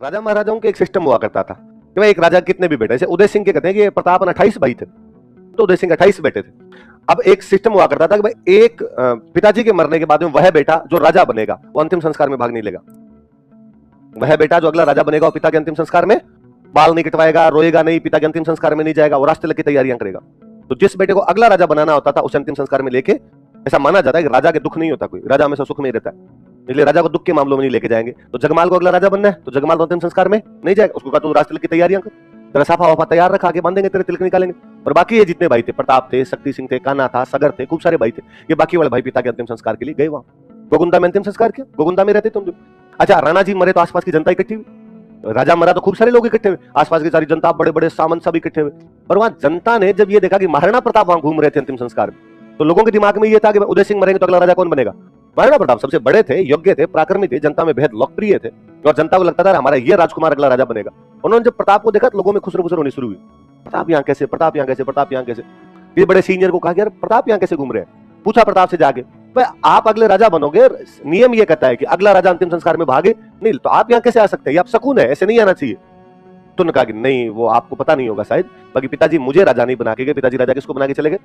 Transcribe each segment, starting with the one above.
राजा महाराजाओं के एक सिस्टम हुआ करता था कि भाई एक राजा कितने भी बेटे, जैसे उदय सिंह के कहते हैं कि प्रताप 28 भाई थे तो उदय सिंह 28 बेटे थे। अब एक सिस्टम हुआ करता था कि भाई एक पिताजी के मरने के बाद में वह बेटा जो राजा बनेगा वो अंतिम संस्कार में भाग नहीं लेगा। वह बेटा जो अगला राजा बनेगा वो पिता के अंतिम संस्कार में बाल नहीं कटवाएगा, रोएगा नहीं, पिता के अंतिम संस्कार में नहीं जाएगा, वो राष्ट्र तिलक की तैयारियां करेगा। तो जिस बेटे को अगला राजा बनाना होता था उसे अंतिम संस्कार में लेके, ऐसा माना जाता है कि राजा के दुख नहीं होता, कोई राजा हमेशा सुख में ही रहता है, इसलिए राजा को दुख के मामलों में नहीं लेके जाएंगे। तो जगमाल को अगला राजा बनना है तो जगमाल तो अंतिम संस्कार में नहीं जाएगा, उसको कहा तो राष्ट्र तिलक की तैयारियां कर, तेरा साफा वाफा तैयार रखा, आगे बांधेंगे, तेरे तिलक निकालेंगे। और बाकी ये जितने भाई थे, प्रताप थे, शक्ति सिंह थे, कान्हा था, सगर थे, खूब सारे भाई थे, ये बाकी वाले भाई पिता के अंतिम संस्कार के लिए गए वहां गोगुंदा में अंतिम संस्कार किया। गोगुंदा में रहते तुम। अच्छा, राणा जी मरे तो आसपास की जनता इकट्ठी हुई, राजा मरा तो खूब सारे लोग इकट्ठे हुए, आसपास की सारी जनता, बड़े बड़े सामंत सब इकट्ठे हुए। और वहां जनता ने जब ये देखा कि महाराणा प्रताप वहां घूम रहे थे अंतिम संस्कार में, तो लोगों के दिमाग में ये था कि उदय सिंह मरेंगे तो अगला राजा कौन बनेगा? महाराणा प्रताप सबसे बड़े थे, योग्य थे, पराक्रमी थे, जनता में बेहद लोकप्रिय थे और जनता को लगता था हमारा ये राजकुमार अगला राजा बनेगा। उन्होंने जब प्रताप को देखा तो लोगों में खुसरो खुसरो होनी शुरू हुई, प्रताप यहाँ कैसे, प्रताप यहाँ कैसे, प्रताप यहाँ कैसे। ये बड़े सीनियर को कहा कि यार प्रताप यहाँ कैसे घूम रहे हैं? पूछा प्रताप से जाके, भाई आप अगले राजा बनोगे, नियम ये कहता है कि अगला राजा अंतिम संस्कार में भागे नहीं, तो आप यहाँ कैसे आ सकते हैं? आप शकुन है, ऐसे नहीं आना चाहिए। तो उन्होंने कहा कि नहीं, वो आपको पता नहीं होगा शायद, बाकी पिताजी मुझे राजा नहीं बना के गए, पिताजी राजा किसको बना के चले गए?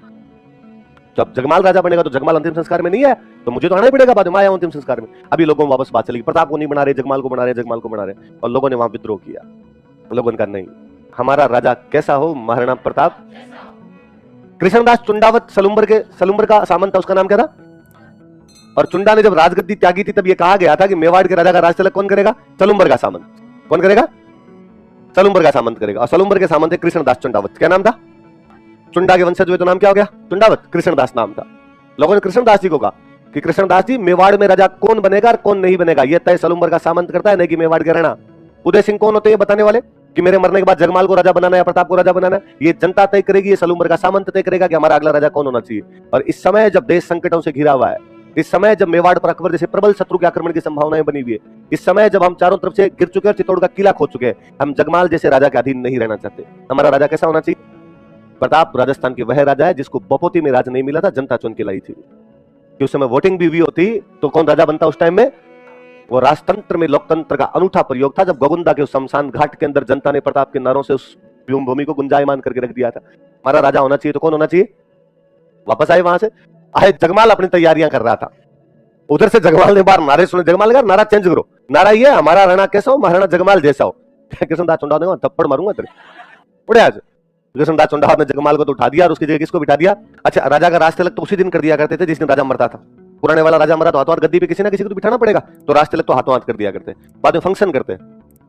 जब जगमाल राजा बनेगा तो जगमाल अंतिम संस्कार में नहीं है तो मुझे तो आना ही पड़ेगा, बाद में आया अंतिम संस्कार में। अभी लोगों में वापस बात चलेगी, प्रताप को नहीं बना रहे, जगमाल को बना रहे, जगमाल को बना रहे, और लोगों ने वहां विद्रोह किया। लोगों ने कहा नहीं, हमारा राजा कैसा हो, महाराणा प्रताप। कृष्णदास चुंडावत सलुम्बर का सामंत था, उसका नाम क्या था? और चुंडा ने जब राजगद्दी त्यागी थी तब यह कहा गया था कि मेवाड़ के राजा का राज तिलक कौन करेगा? सलुम्बर का सामंत। कौन करेगा? सलुम्बर का सामंत करेगा। और सलुम्बर के सामंत है कृष्णदास चुंडावत। क्या नाम था? चुंडा के वंशज हुए तो नाम क्या हो गया? चुंडावत। कृष्णदास नाम था। लोगों ने कृष्णदास जी को कहा कि कृष्णदास जी, मेवाड़ में राजा कौन बनेगा और कौन नहीं बनेगा ये तय सलुम्बर का सामंत करता है, नहीं कि मेवाड़ के राणा। उदय सिंह कौन होते हैं बताने वाले कि मेरे मरने के बाद जगमाल को राजा बनाना है या प्रताप को राजा बनाना है? ये जनता तय करेगी, ये सलुम्बर का सामंत तय करेगा कि हमारा अगला राजा कौन होना चाहिए। और इस समय जब देश संकटों से घिरा हुआ है, इस समय जब मेवाड़ पर अकबर जैसे प्रबल शत्रु के आक्रमण की संभावनाएं बनी हुई है, इस समय जब हम चारों तरफ से गिर चुके हैं, चित्तौड़ का किला खो चुके हैं, हम जगमाल जैसे राजा के अधीन नहीं रहना चाहते। हमारा राजा कैसा होना चाहिए? प्रताप राजस्थान के वह राजा है जिसको बपोती में राज नहीं मिला था, जनता चुन के लाई थी। कि उस समय वोटिंग भी हुई होती तो कौन राजा बनता उस टाइम में? वो राजतंत्र में लोकतंत्र का अनूठा प्रयोग था, जब गोगुंदा के उस शमशान घाट के अंदर जनता ने प्रताप के नारों से उस भूमि को गुंजायमान करके रख दिया था। हमारा राजा होना चाहिए तो कौन होना चाहिए? वापस आए वहां से, आए जगमाल अपनी तैयारियां कर रहा था, उधर से जगमाल ने बार नारे सुने, जगमाल का नारा चेंज करो, नारा ये हमारा राणा कैसा हो, महाराणा जगमाल जैसा हो। कृष्णदास चुंडा ने थप्पड़ मारूंगा तेरे, उड़े आज। कृष्णदास चुंडा ने जगमाल को तो उठा दिया और उसकी जगह किसको बिठा दिया? अच्छा, राजा का राज तिलक तो उसी दिन कर दिया करते थे जिस दिन राजा मरता था। पुराने वाला राजा मरा तो हाथों हाथ गद्दी पे किसी ना किसी को तो बिठाना पड़ेगा, तो राज तिलक तो हाथों हाथ कर दिया करते। बाद में फंक्शन करते,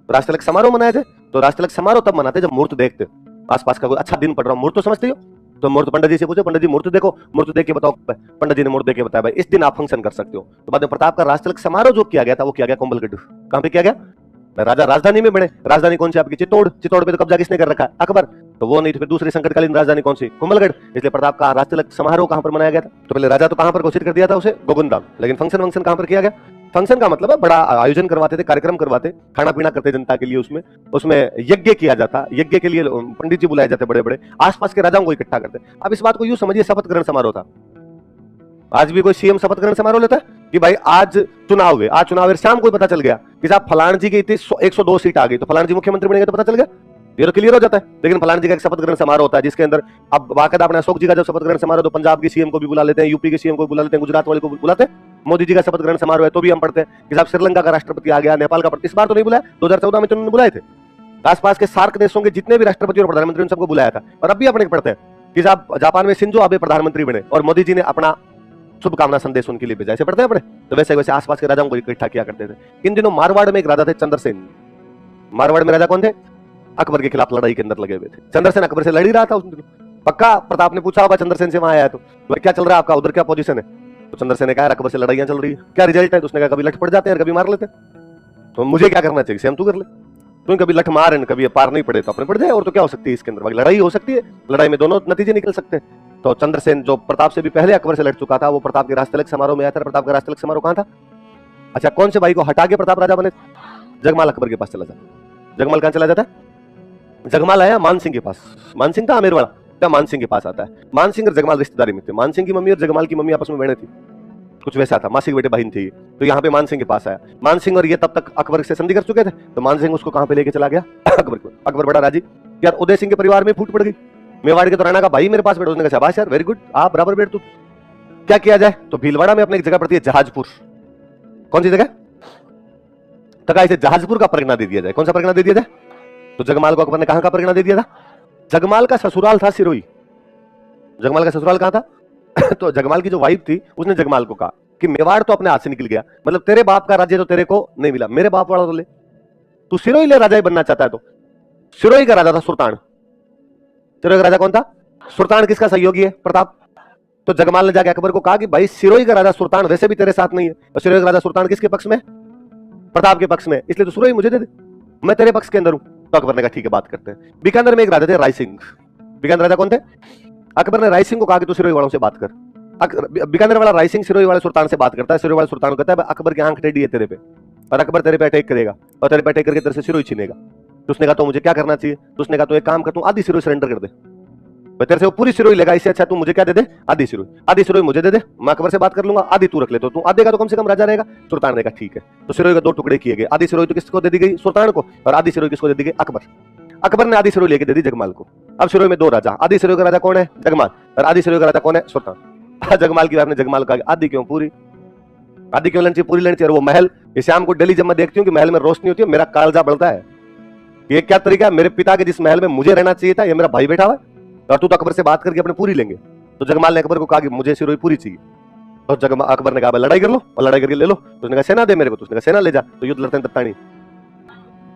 राज तिलक समारोह मनाए थे। तो राज तिलक समारोह तब मनाते जब मुहूर्त देखते, आसपास का कोई अच्छा दिन पड़ रहा हो, मुहूर्त तो समझते हो, तो मुहूर्त पंडित जी से पूछो, पंडित जी मुहूर्त देखो, मुहूर्त देख के बताओ। पंडित जी ने मुहूर्त देख के बताया भाई इस दिन आप फंक्शन कर सकते हो। तो बाद में प्रताप का राज तिलक समारोह जो किया गया था वो किया गया कोम्बलगढ़। कहां पे किया गया? राजा राजधानी में बने। राजधानी कौन सी आपकी? चित्तौड़। चित्तौड़ पे तो कब्जा किसने कर रखा है? अकबर। तो वो नहीं तो फिर दूसरी संकटकालीन राजधानी कौन सी? कोम्बलगढ़। इसलिए प्रताप का राज तिलक समारोह कहां पर मनाया गया था? तो पहले राजा तो कहां पर घोषित कर दिया था उसे? गोगुंदा। लेकिन फंक्शन कहां पर किया गया? फंक्शन का मतलब है बड़ा आयोजन करवाते थे, कार्यक्रम करवाते, खाना पीना करते जनता के लिए, उसमें यज्ञ किया जाता, यज्ञ के लिए पंडित जी बुलाए जाते बड़े बड़े, आसपास के राजाओं को इकट्ठा करते। अब इस बात को यूं समझिए शपथ ग्रहण समारोह था। आज भी कोई सीएम शपथ ग्रहण समारोह लेता है कि भाई आज चुनाव हुए, आज चुनाव शाम को पता चल गया कि साहब फलान जी की इतनी 102 सीट आ गई तो फलान जी मुख्यमंत्री बनेंगे, तो पता चल गया, ये तो क्लियर हो जाता है। लेकिन फलान जी का एक शपथ ग्रहण समारोह होता है जिसके अंदर अब बाकायदा अपने अशोक जी का जब शपथ ग्रहण समारोह तो पंजाब के सीएम को भी बुला लेते हैं, यूपी के सीएम को भी बुला लेते हैं, गुजरात वाले को भी बुलाते हैं। मोदी जी का शपथ ग्रहण समारोह है तो भी हम पढ़ते हैं कि साहब श्रीलंका का राष्ट्रपति आ गया, नेपाल का। इस बार तो नहीं बुलाया, 2014 में तो उन्होंने बुलाए थे। आसपास के सार्क देशों के जितने भी राष्ट्रपति और प्रधानमंत्री उन सबको बुलाया था। और अब भी अपने पढ़ते हैं कि साहब जापान में शिंजो आबे प्रधानमंत्री बने और मोदी जी ने अपना शुभकामना संदेश उनके लिए भेजा। ऐसे पढ़ते हैं अपने। तो वैसे वैसे आसपास के राजाओं को इकट्ठा किया करते थे। इन दिनों मारवाड़ में एक राजा थे चंद्रसेन। मारवाड़ में राजा कौन थे? अकबर के खिलाफ लड़ाई के अंदर लगे हुए थे। चंद्रसेन अकबर से लड़ ही रहा था उस दिन। पक्का प्रताप ने पूछा होगा चंद्रसेन से, वहां आया तो क्या चल रहा है आपका, उधर क्या पोजीशन है? तो चंद्रसेन ने कहा अकबर से लड़ाइयां चल रही है, क्या रिजल्ट है? तो उसने कहा कभी लठ पड़ जाते हैं कभी मार लेते हैं। तो मुझे क्या करना चाहिए? सेम तू कर ले, तुम कभी लठ मार कभी पार नहीं पड़े तो अपने पड़ जाए, और तो क्या हो सकती है इसके अंदर? लड़ाई हो सकती है, लड़ाई में दोनों नतीजे निकल सकते हैं। तो चंद्रसेन जो प्रताप से भी पहले अकबर से लड़ चुका था वो प्रताप के राज तिलक समारोह में आया था। प्रताप का राज तिलक समारोह कहां था? अच्छा, कौन से भाई को हटा के प्रताप राजा बने? जगमाल अकबर के पास चला जाता। जगमाल कहां चला जाता है? जगमाल आया मान सिंह के पास। मान सिंह था आमेर वाला, क्या मान सिंह के पास आता है। मान सिंह और जगमाल रिश्तेदारी में थे। मान सिंह की मम्मी और जगमाल की मम्मी आपस में बहनें थी। कुछ वैसा था, मासी की बेटे बहन थी। तो यहाँ पे मान सिंह के पास आया। मान सिंह और ये तब तक अकबर से संधि कर चुके थे, तो मान सिंह उसको कहाँ पे लेके चला गया, अकबर को। अकबर बड़ा राजी। यार उदय सिंह के परिवार में फूट पड़ गई। मेवाड़ के तो राणा का भाई मेरे पास बैठो। उसने कहा शाबाश यार, वेरी गुड, आप बराबर बैठ। तू क्या किया जाए, तो भीलवाड़ा में अपने एक जगह पड़ती है जहाजपुर। कौन सी जगह, तका इसे जहाजपुर का परगना दे दिया जाए। कौन सा परगना दे दिया जाए, तो जगमाल को अकबर ने कहां का परगना दे दिया था, जगमाल का ससुराल था सिरोही। जगमाल का ससुराल कहां था तो जगमाल की जो वाइफ थी उसने जगमाल को कहा कि मेवाड़ तो अपने हाथ से निकल गया, मतलब तेरे बाप का राज्य तो तेरे को नहीं मिला, मेरे बाप वाला तो ले, तू सिरोही ले, राजा ही बनना चाहता है तो। सिरोही का राजा था सुल्तान। सिरोही का राजा कौन था, सुल्तान। किसका सहयोगी है, प्रताप। तो जगमाल ने जाके अकबर को कहा कि भाई सिरोही का राजा सुल्तान वैसे भी तेरे साथ नहीं है, और सिरोही का राजा सुल्तान किसके पक्ष में, प्रताप के पक्ष में, इसलिए तो सिरोही मुझे दे दे, मैं तेरे पक्ष के अंदर हूं। तो अकबर ने कहा ठीक है, बात करते हैं। बीकानेर में एक राजा थे राय सिंह। बीकानेर राजा कौन थे, अकबर ने राय सिंह को कहा कि तू सिरोही वालों से बात कर। बीकानेर वाला राय सिंह सिरोही वाले सुल्तान से बात करता है। सिरोही वाले सुल्तान को कहता है अकबर की आंख टेढ़ी है तेरे पे, और अकबर तेरे पे अटैक करेगा, और तेरे पे अटैक करके तेरे से सिरोही छीनेगा। तो उसने कहा तो मुझे क्या करना चाहिए, तो उसने कहा तो एक काम कर, तू आधी सिरोही सरेंडर कर दे, मैं तेरे से वो पूरी सिरोही लेगा, इससे अच्छा तू मुझे क्या दे दे, आधी सिरोही। आधी सिरोही मुझे दे दे, मैं अकबर से बात कर लूंगा, आधी तू रख ले, तो तू आधे का तो कम से कम राजा रहेगा। सुल्तान ने कहा ठीक है। तो सिरोही के दो टुकड़े किए गए, आधी सिरोही तो किसको दे दी गई, सुल्तान को, और आधी सिरोही किसको दे दी गई, अकबर। अकबर ने आधी सिरोही लेके दे दी जगमाल को। अब सिरोही में दो राजा, आधी सिरोही का राजा कौन है, जगमाल, और आधी सिरोही का राजा कौन है, सुल्तान। जगमाल की बात ने जगमाल कहा आधी क्यों, पूरी, आधी क्यों लेनी चाहिए, पूरी लेनी चाहिए। और वो महल, ये शाम को डेली जब मैं देखती हूँ कि महल में रोशनी होती है, मेरा कालजा बढ़ता है। ये क्या तरीका है, मेरे पिता के जिस महल में मुझे रहना चाहिए था, ये मेरा भाई बैठा हुआ है, और तू तो अकबर से बात करके अपने पूरी लेंगे। तो जगमाल ने अकबर को कहा कि मुझे सिरोही पूरी चाहिए। तो अकबर ने कहा लड़ाई कर लो, और लड़ाई करके ले लो। तो उसने कहा सेना दे मेरे को, तो उसने कहा सेना ले जा। तो युद्ध लड़ते हैं दत्तानी।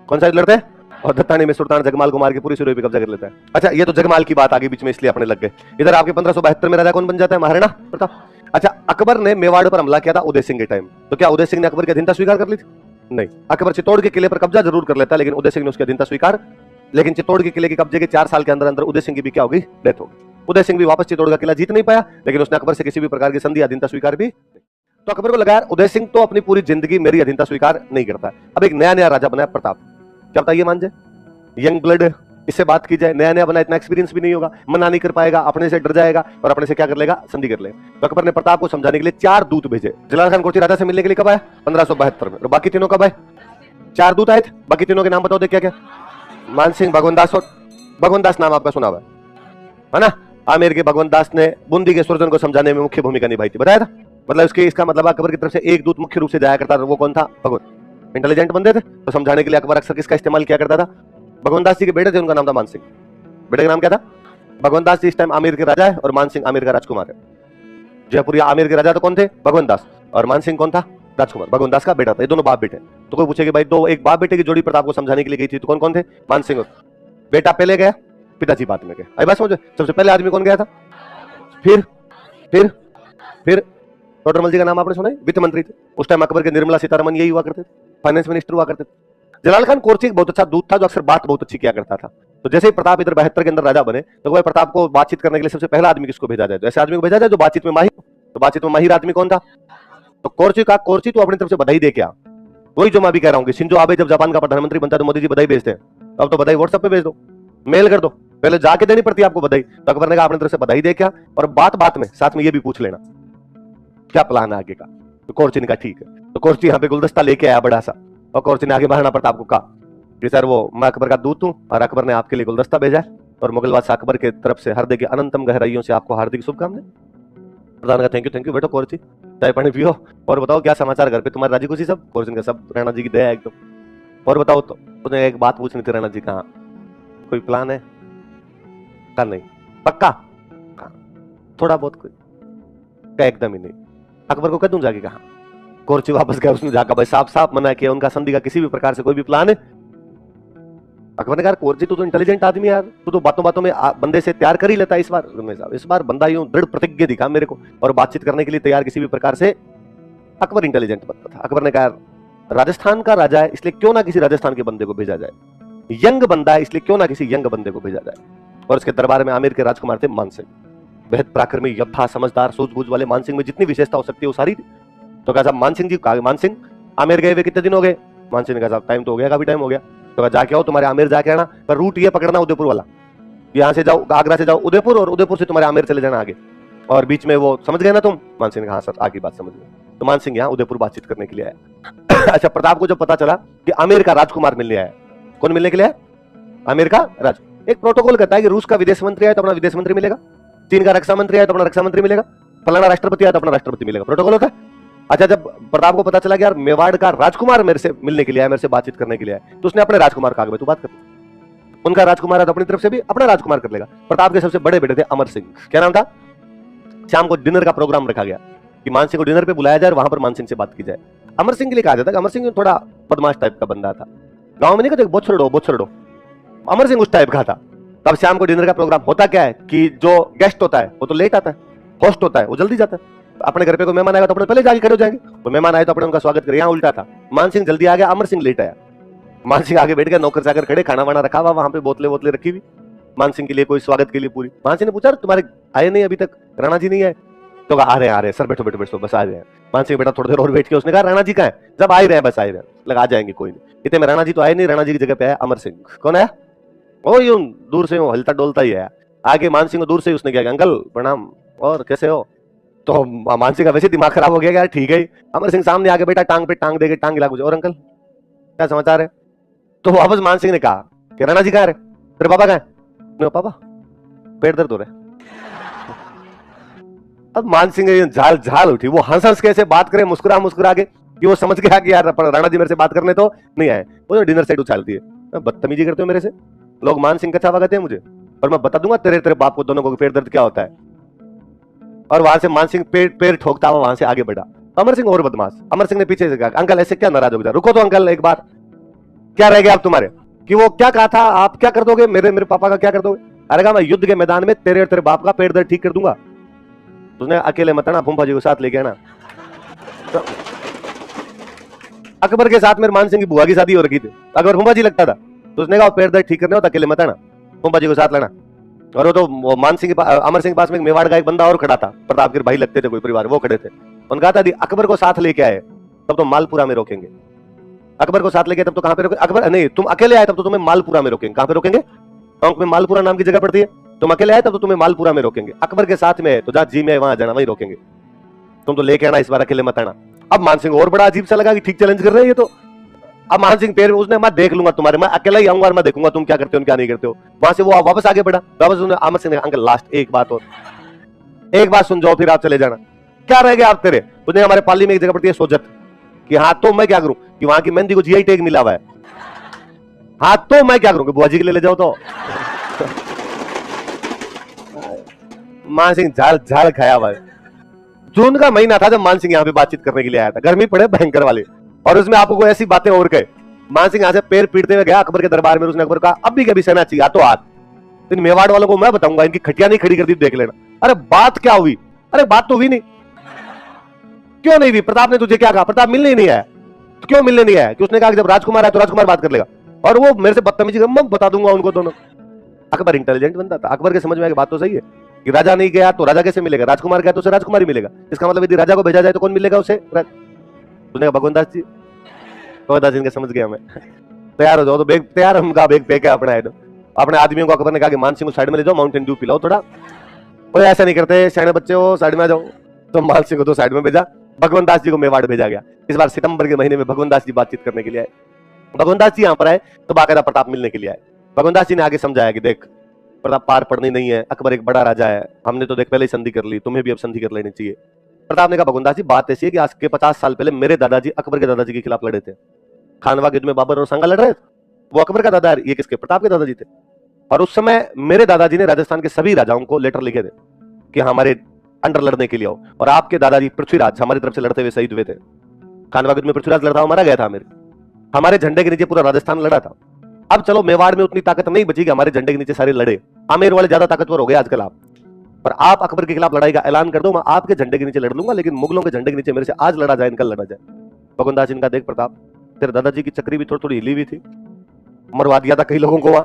कौन सा युद्ध लड़ते हैं, और दत्तानी में सुल्तान जगमाल को मार के पूरी सिरोही पे कब्जा कर लेता है। अच्छा, ये तो जगमाल की बात आगे बीच में इसलिए अपने लग गए। इधर आपके 1572 में राजा कौन बन जाता है, महाराणा प्रताप। अच्छा, अकबर ने मेवाड़ पर हमला किया था उदय सिंह के टाइम, तो क्या उदय सिंह ने अकबर की अधीनता स्वीकार कर ली थी, नहीं। अकबर चित्तौड़ के किले पर कब्जा जरूर कर लेता, लेकिन उदय सिंह ने उसकी अधीनता स्वीकार, लेकिन चित्तौड़ के किले के कब्जे के 4 साल के अंदर अंदर उदय सिंह की भी क्या हो गई, डेथ हो गई। उदय सिंह भी वापस चित्तौड़ का किला जीत नहीं पाया, लेकिन उसने अकबर से किसी भी प्रकार की संधि अधीनता स्वीकार भी। तो अकबर को लगा उदय सिंह तो अपनी पूरी जिंदगी मेरी अधीनता स्वीकार नहीं करता। अब एक नया नया राजा बना प्रताप, क्या पता ये मान जाए, यंग ब्लड, इससे बात की जाए, नया नया बना, इतना एक्सपीरियंस भी नहीं होगा, मना नहीं कर पाएगा, अपने से डर जाएगा, और अपने से क्या कर लेगा, संधि कर लेगा। तो अकबर ने प्रताप को समझाने के लिए 4 दूत भेजे। जलाल खान कोठी राजा से मिलने के लिए कब आया, 1572 में, और बाकी तीनों कब आए, 4 दूत आए थे। बाकी तीनों के नाम बताओ, क्या क्या, मान सिंह, भगवंत दास, और भगवंत दास नाम आपका सुना हुआ है ना। आमेर के भगवंत दास ने बूंदी के सुरजन को समझाने में मुख्य भूमिका निभाई थी, बताया था। मतलब इसका मतलब अकबर की तरफ से एक दूत मुख्य रूप से जाया करता था, वो कौन था, भगवंत। इंटेलिजेंट बंदे थे, तो समझाने के लिए अकबर अक्सर किसका इस्तेमाल किया करता था, भगवंत दास जी के बेटे थे, उनका नाम था मान सिंह। बेटे का नाम क्या था, भगवंत दास जी इस टाइम आमेर के राजा है, और मान सिंह आमेर का राजकुमार है। जयपुर या आमेर के राजा तो कौन थे, भगवंत दास, और मान सिंह कौन था, राजकुमार, भगवंत दास का बेटा था। ये दोनों बाप बेटे। तो कोई पूछे कि भाई दो एक बाप बेटे की जोड़ी प्रताप को समझाने के लिए गई थी, तो कौन कौन थे, मान सिंह। बेटा पहले गया, पिताजी बाद में गए। आई बात समझो, सबसे पहले आदमी कौन गया था, फिर टोडरमल जी का नाम आपने सुना है, वित्त मंत्री थे उस टाइम अकबर के, निर्मला सीतारमन यही हुआ करते थे, फाइनेंस मिनिस्टर हुआ करते थे। जलाल खान कोर्ची एक बहुत अच्छा दूत था, जो अक्सर बात बहुत अच्छी किया करता था। तो जैसे ही प्रताप इधर 72 के अंदर राजा बने, तो वह प्रताप को बातचीत करने के लिए सबसे पहला आदमी किसको भेजा जाए, तो ऐसे आदमी को भेजा जाए जो बातचीत में माहिर। तो बातचीत में माहिर आदमी कौन था, तो कोर्ची का, कोर्ची तो अपनी तरफ से बधाई दे के आ। वही जो मैं अभी कह रहा हूँ कि शिंजो आबे जब जापान का प्रधानमंत्री बनता है तो मोदी जी बधाई भेजते हैं, अब तो बधाई व्हाट्सएप पे भेज दो, मेल कर दो, पहले जाके देनी पड़ती है आपको बधाई। तो अकबर ने कहा अपनी तरफ से बधाई दे क्या, और बात बात में साथ में ये भी पूछ लेना क्या प्लान है आगे का। तो कोर्ची ने कहा ठीक है। तो कोर्ची यहाँ पे गुलदस्ता लेके आया बड़ा सा, और कोर्ची ने आगे महाराणा प्रताप को कहा कि सर वो मैं अकबर का दूत हूँ, और अकबर ने आपके लिए गुलदस्ता भेजा है, और मुगल बादशाह अकबर की तरफ से हृदय की अनंतम गहराइयों से आपको हार्दिक शुभकामनाएं। प्रधान का थैंक यू बेटो कोर्ची, चाय पानी पियो, और बताओ क्या समाचार, घर पे तुम्हारी राजी खुशी सब। कोर्ची का सब राणा जी की दया है एकदम। और बताओ, तो उसने एक बात पूछनी थी राणा जी, कहा कोई प्लान है, का नहीं, पक्का, थोड़ा बहुत कोई, क्या एकदम ही नहीं। अकबर को कह दूं जाके, कहा कोर्ची वापस गया, उसने जाकर भाई साफ साफ मना किया उनका संधि का किसी भी प्रकार से कोई भी प्लान है। अकबर ने कहा कोर्ची तू तो इंटेलिजेंट आदमी यार, तू तो बातों बातों में बंदे से तैयार कर ही लेता है। इस बार बंदा यूं दृढ़ प्रतिज्ञा दिखा मेरे को, और बातचीत करने के लिए तैयार किसी भी प्रकार से। अकबर इंटेलिजेंट बंदा था। अकबर ने कहा राजस्थान का राजा है, इसलिए क्यों ना किसी राजस्थान के बंदे को भेजा जाए, यंग बंदा है इसलिए क्यों ना किसी यंग बंदे को भेजा जाए। और उसके दरबार में आमेर के राजकुमार थे मान सिंह, बेहद पराक्रमी, योद्धा, समझदार, सूझबूझ वाले। मान सिंह में जितनी विशेषता हो सकती है वो सारी थी। तो कहा साहब मान सिंह जी, मान सिंह आमेर गए हुए कितने दिन हो गए। मान सिंह ने कहा साहब टाइम तो हो गया, काफी टाइम हो गया। तो कहा जाके आओ, तुम्हारे आमेर जाके आना, पर रूट ये पकड़ना उदयपुर वाला, यहाँ से जाओ, आगरा से जाओ उदयपुर, और उदयपुर से तुम्हारे आमेर चले जाना आगे। और बीच में वो समझ गए ना तुम? मान सिंह ने कहा, हाँ सर आगे बात समझ गए। तो मान सिंह यहाँ उदयपुर बातचीत करने के लिए आया। अच्छा, प्रताप को जब पता चला कि आमिर का राजकुमार मिलने आया, कौन मिलने के लिए आया? आमिर का राज। एक प्रोटोकॉल कहता है कि रूस का विदेश मंत्री आया तो अपना विदेश मंत्री मिलेगा, चीन का रक्षा मंत्री आया तो अपना रक्षा मंत्री मिलेगा, फलाना राष्ट्रपति आया तो अपना राष्ट्रपति मिलेगा, प्रोटोकॉल होता है। अच्छा, जब प्रताप को पता चला कि यार मेवाड़ का राजकुमार मेरे से मिलने के लिए आया, मेरे से बातचीत करने के लिए आया, तो उसने अपने राजकुमार का आगे तू बात कर, उनका राजकुमार है तो अपनी तरफ से भी अपना राजकुमार कर लेगा। प्रताप के सबसे बड़े बेटे थे अमर सिंह, क्या नाम था? शाम को डिनर का प्रोग्राम रखा गया कि मान सिंह को डिनर पे बुलाया जाए और वहां पर मान सिंह से बात की जाए। अमर सिंह के लिए कहा जाता है कि अमर सिंह थोड़ा बदमाश टाइप का बंदा था, गांव में नहीं कहते बोछड़ो, अमर सिंह उस टाइप का था। तब शाम को डिनर का प्रोग्राम होता क्या है कि जो गेस्ट होता है वो तो लेट आता है, होस्ट होता है वो जल्दी जाता है। अपने घर पे कोई मेहमान आएगा तो अपने पहले जाके खड़े हो जाएंगे, तो मेहमान आए तो अपने उनका स्वागत करें। यहाँ उल्टा था, मान सिंह जल्दी आ गया, अमर सिंह लेट आया। मान सिंह आगे बैठ गया, नौकर चाकर खड़े, खाना वाना रखा हुआ, वहां पे बोतलें रखी हुई मान सिंह के लिए, कोई स्वागत के लिए पूरी। मान सिंह ने पूछा तुम्हारे आए नहीं अभी तक, राणा जी नहीं आए? तो कहा आ रहे हैं सर, बैठो बस आ रहे हैं। मान सिंह बेटा थोड़ी देर और बैठ के उसने कहा राणा जी कहाँ है? जब आ ही रहे हैं, बस आ ही रहे हैं, लगा आ जाएंगे कोई नहीं। इतने में राणा जी तो आए नहीं, राणा जी की जगह पे आया अमर सिंह। कौन आया? ओ यूं दूर से हलता डोलता ही आया। आगे मान सिंह को दूर से उसने क्या, अंकल प्रणाम और कैसे हो? तो मान सिंह का वैसे दिमाग खराब हो गया यार, ठीक है। अमर सिंह सामने आके बेटा टांग पे टांग देके टांग गिला कुछ, और अंकल क्या समाचार है? तो वापस मान सिंह ने कहा कि राणा जी कहाँ है? तेरे पापा कहाँ है? पापा पेट दर्द हो रहा है। अब मान सिंह झाल उठी, वो हंस कैसे बात करे मुस्कुरा के कि वो समझ गया कि यार राणा जी मेरे से बात करने तो नहीं आए। वो जो डिनर सेट उछालती है, बदतमीजी करते हो मेरे से, लोग मान सिंह का छावा कहते हैं मुझे, और मैं बता दूंगा तेरे बाप को दोनों को पेट दर्द क्या होता है। और वहां से मान सिंह पैर ठोकता हुआ वहां से आगे बढ़ा। अमर सिंह और बदमाश। अमर सिंह ने पीछे से कहा अंकल ऐसे क्या नाराज हो गया, रुको तो अंकल एक बार, क्या रह गया आप तुम्हारे कि वो क्या कहा था, आप क्या कर दोगे मेरे पापा का क्या कर दोगे? अरे कहा मैं युद्ध के मैदान में तेरे और तेरे बाप का पेट दर्द ठीक कर दूंगा। उसने अकेले मत आना, फूफा जी को साथ लेके आना। तो अकबर के साथ मेरे मान सिंह की बुआ की शादी हो रखी थी, अकबर फूफा जी लगता था, तो उसने कहा पेट दर्द ठीक करने हो तो अकेले मत आना, फूफा जी को साथ लाना। और वो तो मान सिंह अमर सिंह के पास में मेवाड़ का एक बंदा और खड़ा था, प्रताप के भाई लगते थे कोई परिवार, वो खड़े थे। उनका था अकबर को साथ लेके आए तब तो मालपुरा में रोकेंगे, अकबर को साथ लेके तब तो कहां पे रोकेंगे? अकबर नहीं, तुम अकेले आए तब तो तुम्हें मालपुरा में रोकेंगे। कहां पे रोकेंगे? टोंक में मालपुरा नाम की जगह पड़ती है, तुम अकेले आए तब तो तुम्हें मालपुरा में रोकेंगे। अकबर के साथ में है तो जहां जी में वहां जाना वहीं रोकेंगे, तुम तो लेके आना, इस बार अकेले मत आना। अब मान सिंह और बड़ा अजीब सा लगा कि ठीक चैलेंज कर रहे हैं ये तो। अब मान सिंह पैर में उसने, मैं देख लूंगा तुम्हारे, मैं अकेला ही आऊंगा और मैं देखूंगा तुम क्या करते हो क्या नहीं करते हो। वहां से वो वापस आगे बढ़ा, वापस उन्होंने अमर सिंह ने अंकल लास्ट एक बात और, एक बात सुन जाओ फिर आप चले जाना। क्या रह गया आप तेरे? उसने हमारे पाली में एक जगह पड़ती है सोजत, कि हाँ तो मैं क्या करूं कि वहां की मेहंदी को जीआई टैग मिला हुआ है, हाँ तो मैं क्या करूं कि बुआ जी के लिए ले जाओ तो। मान सिंह झाल खाया हुआ है। जून का महीना था जब मान सिंह यहाँ पे बातचीत करने के लिए आया था, गर्मी पड़े भयंकर वाले, और उसमें आपको कोई ऐसी बातें और कहे। मान सिंह यहाँ से पैर पीटते हुए गया अकबर के दरबार में, उसने अकबर कहा अब भी कभी सहना चाहिए हाथों हाथ। इन मेवाड़ वालों को मैं बताऊंगा, इनकी खटिया नहीं खड़ी कर दी देख लेना। अरे बात क्या हुई? अरे बात तो हुई नहीं। क्यों नहीं हुई? प्रताप ने तुझे क्या कहा? प्रताप मिलने ही नहीं आया। तो क्यों मिलने नहीं आया? कि उसने कहा कि जब राजकुमार आए तो राजकुमार बात कर लेगा, और वो मेरे से बदतमीजी कर, मैं बता दूंगा उनको दोनों। अकबर इंटेलिजेंट बनता था, अकबर के समझ में आया कि बात तो सही है कि राजा नहीं गया तो राजा कैसे मिलेगा, राजकुमार गया तो उसे राजकुमार ही मिलेगा। इसका मतलब यदि राजा को भेजा जाए तो कौन मिलेगा उसे? उसने कहा भगवान दास जी। भगवान दास जी समझ गया मैं, तैयार हो जाओ। तो बैग तैयार, हम कहा बैग पैक है अपना, अपने आदमियों को अकबर ने कहा कि मान सिंह को साइड में ले जाओ, माउंटेन ड्यू पिलाओ थोड़ा। कोई ऐसा नहीं करते, सियाने बच्चे हो, साइड में आ जाओ। तो मान सिंह को तो साइड में भेजा, भगवान दास जी को मेवाड़ भेजा गया। इस बार सितंबर के महीने में भगवान दास जी बातचीत करने के लिए आए। भगवान दास जी यहाँ पर आए तो बाकायदा प्रताप मिलने के लिए आए। भगवान दास जी ने आगे समझाया कि देख प्रताप पार पड़नी नहीं है, अकबर एक बड़ा राजा है, हमने तो देख पहले ही संधि कर ली, तुम्हें भी अब संधि कर लेनी चाहिए। प्रताप ने कहा भगवान दास जी बात ऐसी है कि आज के 50 साल पहले मेरे दादाजी अकबर के दादाजी के खिलाफ लड़े थे, खानवा युद्ध में बाबर और संगा लड़ रहे थे, वो अकबर का दादा, ये किसके? प्रताप के दादाजी थे। और उस समय मेरे दादाजी ने राजस्थान के सभी राजाओं को लेटर लिखे थे कि हमारे अंडर लड़ने के लिए आओ, और आपके दादाजी पृथ्वीराज हमारी तरफ से लड़ते हुए शहीद हुए थे। खानवा युद्ध में पृथ्वीराज लड़ता हुआ मारा गया था, हमारे झंडे के नीचे पूरा राजस्थान लड़ा था। अब चलो मेवाड़ में उतनी ताकत नहीं बची कि हमारे झंडे के नीचे सारे लड़े, आमेर वाले ज्यादा ताकतवर हो गए आजकल आप, पर आप अकबर के खिलाफ लड़ाई का ऐलान कर दो, मैं आपके झंडे के नीचे लड़ लूंगा, लेकिन मुगलों के झंडे के नीचे मेरे से आज लड़ा जाए, इनका लड़ा जाए। भगवान दास इनका देख प्रताप, तेरे दादाजी की चक्री भी थोड़ी थोड़ी हिली हुई थी, मरवा दिया था कई लोगों को वहां,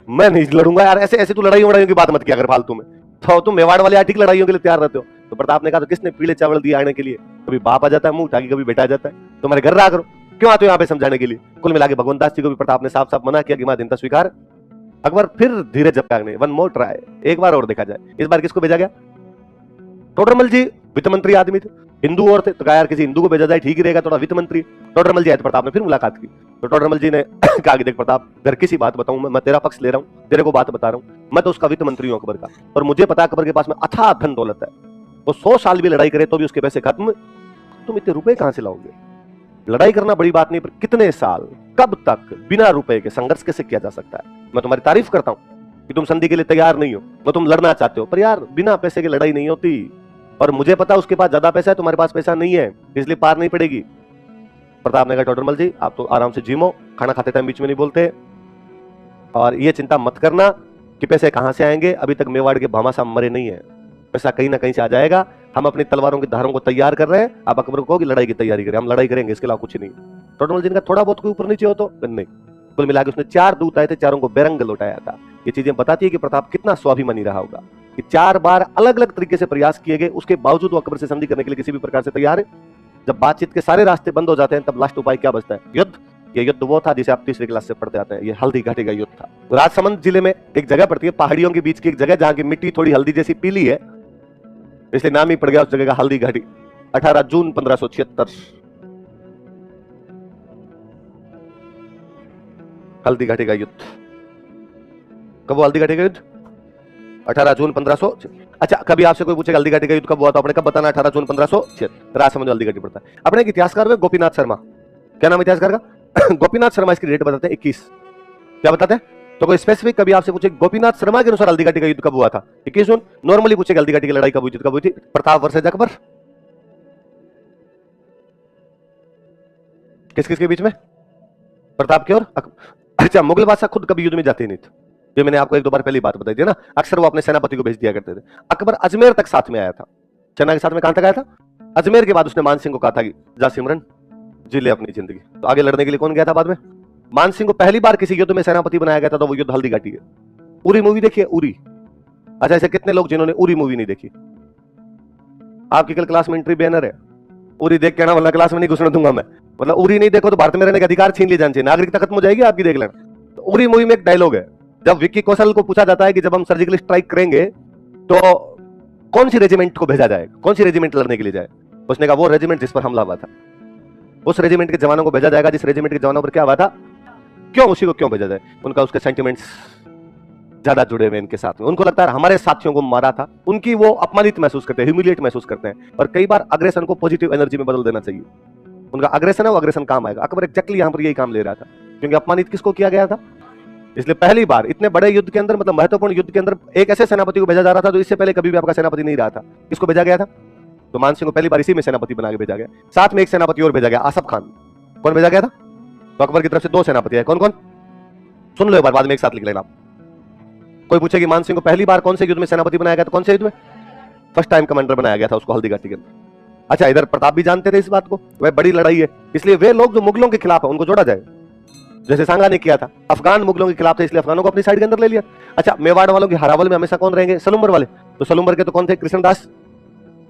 मैं नहीं लड़ूंगा यार, ऐसे ऐसे तू लड़ाइयों की बात मत किया अगर फालतू में, तो तुम मेवाड़ वाले आर्टिक लड़ाइयों के लिए तैयार रहते हो। तो प्रताप ने कहा तो किसने पीले चावल दिए आने के लिए? कभी बाप आ जाता है मुंह उठा के, कभी बेटा आ जाता है, तुम्हारे घर रहा करो, क्यों आते हो यहाँ पे समझाने के लिए? कुल मिला के भगवान दास जी को भी प्रताप ने साफ साफ मना किया कि माध्यमता स्वीकार। अकबर फिर धीरे झपकाने, वन मोर ट्राई, एक बार और देखा जाए। इस बार किसको भेजा गया? टोडरमल जी वित्त मंत्री आदमी थे, हिंदू और थे, तो कहा यार किसी हिंदू को भेजा जाए ठीक ही रहेगा, थोड़ा वित्त मंत्री। टोडरमल जी आए, प्रताप ने फिर मुलाकात की, तो टोडरमल जी ने कहा कि देख प्रताप, घर की सी बात बताऊं, मैं तेरा पक्ष ले रहा हूं, तेरे को बात बता रहा हूं, मैं तो उसका वित्त मंत्री हूं अकबर का, और मुझे पता है अकबर के पास में अथाह धन दौलत है, वो 100 साल भी लड़ाई करे तो भी उसके पैसे खत्म, तुम इतने रुपए कहां से लाओगे? लड़ाई करना बड़ी बात नहीं, पर कितने साल, कब तक बिना रुपए के संघर्ष कैसे किया जा सकता है? मैं तुम्हारी तारीफ करता हूं कि तुम संधि के लिए तैयार नहीं हो, वो तुम लड़ना चाहते हो, पर यार बिना पैसे के लड़ाई नहीं होती, और मुझे पता उसके पास ज्यादा पैसा है, तुम्हारे पास पैसा नहीं है, इसलिए पार नहीं पड़ेगी। प्रताप ने कहा टोडरमल जी आप तो आराम से जिमो, खाना खाते टाइम बीच में नहीं बोलते, और ये चिंता मत करना कि पैसे कहां से आएंगे, अभी तक मेवाड़ के भामाशाह मरे नहीं है, पैसा कहीं ना कहीं से आ जाएगा, हम अपनी तलवारों की धारों को तैयार कर रहे हैं, आप अकबर को लड़ाई की तैयारी करें, हम लड़ाई करेंगे, इसके अलावा कुछ नहीं। टोडरमल जी ने कहा थोड़ा बहुत कोई ऊपर नीचे हो तो नहीं, कुल मिला के उसने 4 दूत आए थे, चारों को बेरंग लौटाया था। ये चीजें बताती है कि प्रताप कितना स्वाभिमानी रहा होगा कि 4 बार अलग अलग तरीके से प्रयास किए गए, उसके बावजूद वो अकबर से संधि करने के लिए किसी भी प्रकार से तैयार है। जब बातचीत के सारे रास्ते बंद हो जाते हैं तब लास्ट उपाय क्या बचता है? युद्ध। ये युद्ध वो था जिसे आप तीसरी क्लास से पढ़ते आते हैं, ये हल्दी घाटी का युद्ध था। राजसमंद जिले में एक जगह पड़ती है, पहाड़ियों के बीच की एक जगह, जहां की मिट्टी थोड़ी हल्दी जैसी पीली है, इसलिए नाम ही पड़ गया उस जगह का हल्दी घाटी। 18 जून 1576 हल्दी घाटी का युद्ध। कब हुआ हल्दी घाटी का युद्ध? 18 जून 1500। अच्छा, कभी आपसे कोई पूछेगा हल्दी घाटी का युद्ध कब हुआ तो आपने कब बताना? 18 जून 1576। राजसमंद में हल्दी घाटी पड़ता है। अपने एक इतिहासकार हुए गोपीनाथ शर्मा, क्या नाम इतिहासकार का? गोपीनाथ शर्मा इसकी डेट बताते हैं 21। क्या बताते हैं? तो कोई स्पेसिफिक कभी आपसे पूछे गोपीनाथ शर्मा के अनुसार हल्दी घाटी का युद्ध कब हुआ था? 21 जून। नॉर्मली पूछेगा हल्दी घाटी की लड़ाई कब हुई थी, कब हुई थी? प्रताप वर्सेस अकबर। किस किस के बीच में? प्रताप के और अच्छा, मुगल बादशाह खुद कभी युद्ध में जाते नहीं थे, ये मैंने आपको 1-2 बार पहली बात बताई थी ना। अक्सर वो अपने सेनापति को भेज दिया करते थे। अकबर अजमेर तक साथ में आया था, सेना के साथ में कहां तक आया था? अजमेर के बाद उसने मान सिंह को कहा था कि जा सिमरन जी ले अपनी जिंदगी। तो आगे लड़ने के लिए कौन गया था बाद में? मान सिंह को पहली बार किसी युद्ध में सेनापति बनाया गया था, तो वो युद्ध हल्दी घाटी है। उरी मूवी देखिए, उरी। अच्छा, ऐसे कितने लोग जिन्होंने उरी मूवी नहीं देखी? आपकी कल क्लास में एंट्री बैनर है, उरी देख के ना, वरना क्लास में नहीं घुसने दूंगा मैं। मतलब उरी नहीं देखो तो भारत में रहने का अधिकार छीन लिए जाना चाहिए, नागरिकता खत्म हो जाएगी आपकी, देख लेना। तो उरी मूवी में एक डायलॉग है, जब विक्की कौशल को पूछा जाता है कि जब हम सर्जिकल स्ट्राइक करेंगे तो कौन सी रेजिमेंट को भेजा जाएगा, कौन सी रेजिमेंट लड़ने के लिए जाए, उसने कहा वो रेजिमेंट जिस पर हमला हुआ था, उस रेजिमेंट के जवानों को भेजा जाएगा जिस रेजिमेंट के जवानों पर क्या हुआ था। क्यों? उसी को क्यों भेजा जाए? उनका उसके सेंटिमेंट्स ज्यादा जुड़े हुए इनके साथ में, उनको लगता है हमारे साथियों को मारा था, उनकी वो अपमानित महसूस करते हैं, ह्यूमिलिएट महसूस करते हैं। और कई बार अग्रेशन को पॉजिटिव एनर्जी में बदल देना चाहिए, उनका अग्रेशन है वो अग्रेशन काम आएगा। अकबर एग्जैक्टली यहां पर यही काम ले रहा था, क्योंकि अपमानित किसको किया गया था? इसलिए पहली बार इतने बड़े युद्ध के अंदर, मतलब महत्वपूर्ण युद्ध के अंदर, एक ऐसे सेनापति को भेजा जा रहा था जो इससे पहले कभी भी आपका सेनापति नहीं रहा था। किसको भेजा गया था? तो मान सिंह को पहली बार इसी में सेनापति बना के भेजा गया। साथ में एक सेनापति और भेजा गया, आसफ खान। कौन भेजा गया था? तो अकबर की तरफ से 2 सेनापति है, कौन कौन? सुन लो एक बार, बाद में एक साथ लिख लेना। कोई पूछे कि मान सिंह को पहली बार कौन से युद्ध में सेनापति बनाया गया था? कौन से युद्ध में? फर्स्ट टाइम कमांडर बनाया गया था उसको हल्दी घाटी के अंदर। अच्छा, इधर प्रताप भी जानते थे इस बात को, वह बड़ी लड़ाई है, इसलिए वे लोग जो मुगलों के खिलाफ है उनको जोड़ा जाए, जैसे सांगा ने किया था। अफगान मुगलों के खिलाफ थे, इसलिए अफगानों को अपनी साइड के अंदर ले लिया। अच्छा, मेवाड़ वालों की हरावल में हमेशा कौन रहेंगे? सलूम्बर वाले। तो सलूम्बर के तो कौन थे? कृष्णदास,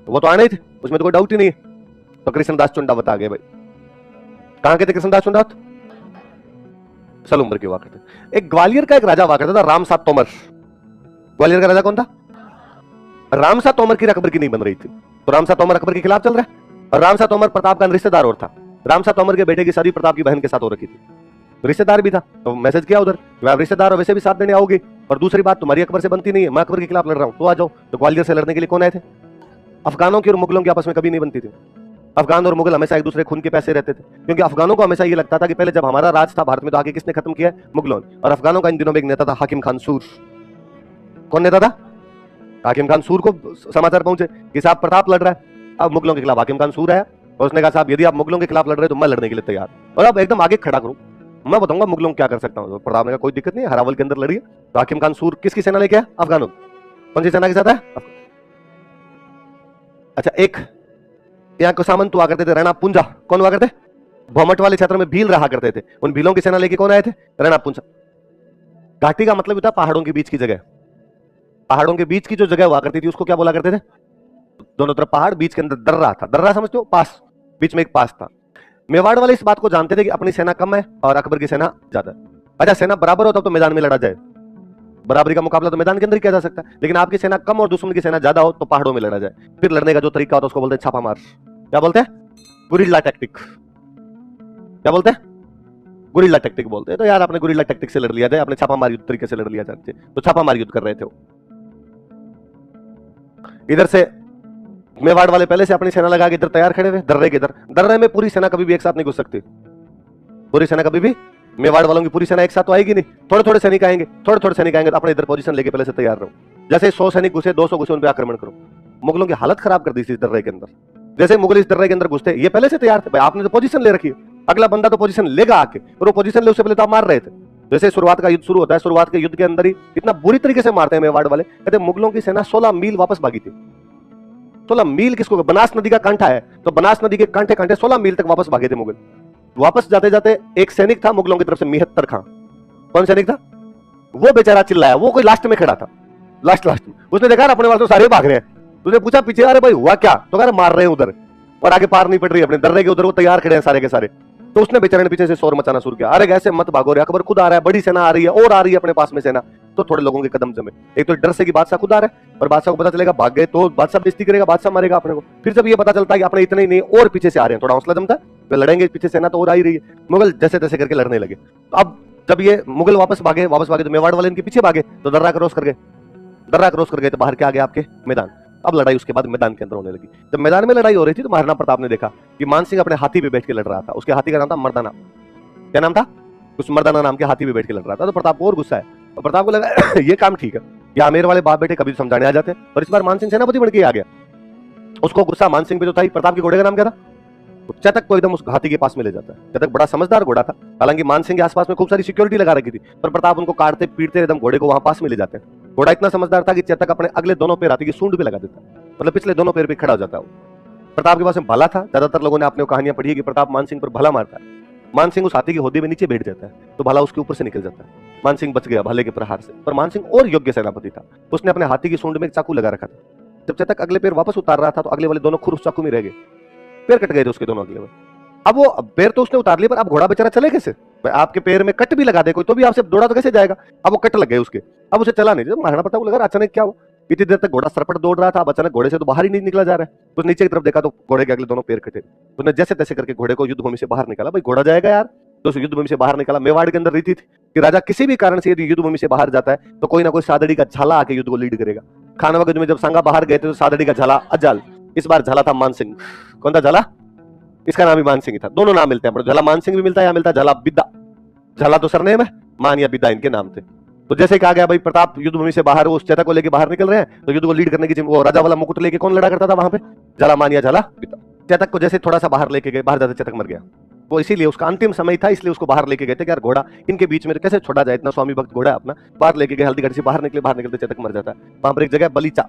वो तो आने ही थे, उसमें तो कोई डाउट ही नहीं है। तो कृष्णदास चुंडावत आ गए भाई। कहां के थे कृष्णदास चुंडावत? सलूम्बर के हुआ करते। एक ग्वालियर का एक राजा हुआ करता था, रामसा तोमर। ग्वालियर का राजा कौन था? रामसा तोमर की अकबर की नहीं बन रही थी, तो रामसा तोमर अकबर के खिलाफ चल रहा है। और रामसा तोमर प्रताप का रिश्तेदार और था। रामसा तोमर के बेटे की शादी प्रताप की बहन के साथ हो रखी थी, रिश्तेदार भी था, तो मैसेज किया उधर, आप रिश्तेदार हो वैसे भी साथ देने आओगे, और दूसरी बात तुम्हारी अकबर से बनती नहीं है, मैं अकबर के खिलाफ लड़ रहा हूं, तो आ जाओ। तो ग्वालियर से लड़ने के लिए कौन आए थे? अफगानों की और मुगलों की आपस में कभी नहीं बनती थी। अफगान और मुगल हमेशा एक दूसरे खून के पैसे रहते थे, क्योंकि अफगानों को हमेशा ये लगता था कि पहले जब हमारा राज था भारत में तो आगे किसने खत्म किया? मुगलों। और अफगानों का इन दिनों में एक नेता था हाकिम खान सूर। कौन नेता था? हाकिम खान सूर को समाचार पहुंचे कि साहब प्रताप लड़ रहा है, अब मुगलों के खिलाफ हाकिम खान सूर आया, और उसने कहा साहब यदि आप मुगलों के खिलाफ लड़ रहे हैं तो मैं लड़ने के लिए तैयार, और अब एकदम आगे खड़ा करूं, मैं बताऊंगा मुगलों क्या कर सकता हूं। प्रताप ने कहा कोई दिक्कत नहीं, हरावल के अंदर लड़िए। तो हाकिम खान सूर किसकी सेना लेके आया? अफगानों। कौन सी सेना के साथ है? अच्छा, एक यहाँ को सामंत हुआ करते थे, राणा पुंजा। कौन हुआ करते? भौमट वाले क्षेत्र में भील रहा करते थे, उन भीलों की सेना लेके कौन आए थे? राणा पुंजा। घाटी का मतलब होता है पहाड़ों के बीच की जगह, पहाड़ों के बीच की जो जगह हुआ करती थी उसको क्या बोला करते थे? दोनों तरफ पहाड़, बीच के अंदर दर्रा था। दर्रा समझते हो? पास, बीच में एक पास था। मेवाड़ वाले इस बात को जानते थे कि अपनी सेना कम है और अकबर की सेना ज्यादा है। अच्छा, सेना बराबर हो तब तो मैदान में लड़ा जाए, बराबरी का मुकाबला तो मैदान के अंदर ही किया जा सकता है, लेकिन आपकी सेना कम और दुश्मन की सेना ज्यादा हो तो पहाड़ों में लड़ा जाए। फिर लड़ने का जो तरीका होता है उसको बोलते हैं छापामार। क्या बोलते हैं? Guerrilla tactic. क्या बोलते हैं? गुरिल्ला टैक्टिक बोलते हैं। तो यार आपने गुरिल्ला टैक्टिक से लड़ लिया जाए, आपने छापामार युद्ध तरीके से लड़ लिया जाए, तो छापामार युद्ध कर रहे थे वो। इधर से मेवाड़ वाले पहले से अपनी सेना लगा के इधर तैयार खड़े हुए, दर्रे के इधर। दर्रे में पूरी सेना कभी भी एक साथ नहीं घुस सकती, पूरी सेना कभी भी, मेवाड़ वालों की पूरी सेना एक साथ तो आएगी नहीं, थोड़े थोड़े सैनिक आएंगे, थोड़े थोड़े सैनिक आएंगे, तो अपने इधर पोजीशन लेके पहले से तैयार रहो। जैसे 100 सैनिक घुसे, 200 घुसे, उन पर आक्रमण करो। मुगलों की हालत खराब कर दी थी इस दर्रे के अंदर। जैसे मुगल इस दर्रे के अंदर घुसते, ये पहले से तैयार थे, भाई आपने तो पोजीशन ले रखी है, अगला बंदा तो पोजीशन लेगा आके, और वो पोजीशन ले उससे पहले तो आप मार रहे थे। जैसे शुरुआत का युद्ध शुरू होता है, शुरुआत के युद्ध के अंदर ही इतना बुरी तरीके से मारते हैं मेवाड़ वाले। कहते मुगलों की सेना 16 मील वापस भागी थी। 16 मील किसको? बनास नदी का कांठा है, तो बनास नदी के कांठे कांठे 16 मील तक वापस भागे थे मुगल। वापस जाते जाते एक सैनिक था मुगलों की तरफ से, मिहत्तर खां। कौन सैनिक था वो? बेचारा चिल्लाया, वो कोई लास्ट में खड़ा था, लास्ट में। उसने देखा अपने वाले तो सारे भाग रहे हैं, उसने पूछा पीछे, अरे भाई हुआ क्या? तो कह रहे मार रहे हैं उधर, और आगे पार नहीं पड़ रही अपने दर्रे के उधर, वो तैयार खड़े हैं सारे के सारे। तो उसने बेचारे ने पीछे से शोर मचाना शुरू किया, अरे ऐसे मत भागो रे, अकबर खुद आ रहा है, बड़ी सेना आ रही है, और आ रही है अपने पास में सेना। तो थोड़े लोगों के कदम जमे, एक तो डर से कि बादशाह खुद आ रहा है, और बादशाह को पता चलेगा भाग गए तो बादशाह बेइज्जती करेगा, बादशाह मारेगा अपने को। फिर जब ये पता चलता है कि अपने इतने ही नहीं और पीछे से आ रहे हैं, थोड़ा हौसला जमता है, वे लड़ेंगे, पीछे सेना तो और आ ही रही है। मुगल जैसे तैसे करके लड़ने लगे। तो अब जब ये मुगल वापस भागे तो मेवाड़ वाले इनके पीछे भागे, तो दर्रा क्रॉस कर गए, दर्रा क्रॉस कर गए तो बाहर के आ गए आपके मैदान। अब लड़ाई उसके बाद मैदान के अंदर होने लगी। जब मैदान में लड़ाई हो रही थी तो महाराणा प्रताप ने देखा कि मान सिंह अपने हाथी पे बैठ के लड़ रहा था। उसके हाथी का नाम था मर्दाना। क्या नाम था? उस मर्दाना नाम के हाथी पे बैठ के लड़ रहा था। तो प्रताप को और गुस्सा है, और प्रताप को लगा ये काम ठीक है, ये आमेर वाले बाप बेटे कभी समझाने आ जाते हैं, और इस बार मान सिंह सेनापति बन के आ गया। उसको गुस्सा मान सिंह पे जो था। प्रताप के घोड़े का नाम क्या था? चतक को एकदम उस हाथी के पास में ले जाता है। चतक बड़ा समझदार घोड़ा था, हालांकि मान सिंह के आसपास में खूब सारी सिक्योरिटी लगा रखी थी, पर प्रताप उनको काटते पीटते एकदम घोड़े को वहां पास में ले जाते हैं। घोड़ा इतना समझदार था कि चतक अपने अगले दोनों पैर हाथी की सूंड पे लगा देता, मतलब पिछले दोनों पैर पे खड़ा हो जाता है। प्रताप के पास में भला था, ज्यादातर लोगों ने आपने कहानियां पढ़ी है कि प्रताप मान सिंह पर भला मारता है। मान सिंह उस हाथी के होदे में नीचे बैठ जाता है, तो भला उसके ऊपर से निकल जाता है। मान सिंह बच गया भले के प्रहार से, पर मान सिंह और योग्य सेनापति था। उसने अपने हाथी की सूंड में एक चाकू लगा रखा था। जब चतक अगले पैर वापस उतार रहा था तो अगले वाले दोनों खुर उस चाकू में रह गए, पैर कट गए थे उसके दोनों अगले में। अब वो पैर तो उसने उतार लिया, पर अब घोड़ा बेचारा चले कैसे? आपके पैर में कट भी लगा दे कोई तो भी आपसे दौड़ा तो कैसे जाएगा? अब वो कट लग गए उसके, अब उसे चला नहीं। महाराणा प्रताप को लगा अचानक क्या हो, इतनी देर तक घोड़ा सरपट दौड़ रहा था, अब अचानक घोड़े से तो बाहर ही नहीं निकला जा रहा है। तो नीचे की तरफ देखा तो घोड़े के अगले दोनों पैर कटे। उसने जैसे तैसे करके घोड़े को युद्ध भूमि से बाहर निकाला। भाई घोड़ा जाएगा यार, तो उस युद्ध भूमि से बाहर निकाला। मेवाड़ के अंदर रीति थी कि राजा किसी भी कारण से यदि युद्ध भूमि से बाहर जाता है तो कोई ना कोई सादड़ी का झाला आके युद्ध को लीड करेगा। खानवा के युद्ध में जब सांगा बाहर गए थे तो सादड़ी का झाला अजाल, इस बार झाला था मान सिंह। कौन था झाला? इसका नाम भी मान सिंह था। दोनों नाम मिलते हैं, झाला मान सिंह भी मिलता है, यहाँ मिलता है झाला बिद्दा। झाला तो सरनेम है, मान या बिद्दा इनके नाम थे। तो जैसे कहा गया भाई प्रताप युद्ध भूमि से बाहर उस चतक को लेके बाहर निकल रहे हैं, तो युद्ध को लीड करने की वो राजा वाला मुकुट लेके कौन लड़ा करता था वहां पे? झाला मान या झाला बिद्दा। चतक को जैसे थोड़ा सा बाहर लेके गए, बाहर जाते चतक मर गया। वो इसीलिए उसका अंतिम समय था, इसलिए उसको बाहर लेके गए थे कि यार घोड़ा इनके बीच में कैसे छोड़ा जाए, इतना स्वामी भक्त घोड़ा अपना। बाहर लेके गए, हल्दीघाटी से बाहर निकलते चतक मर जाता है। वहां पर एक जगह बलीचा,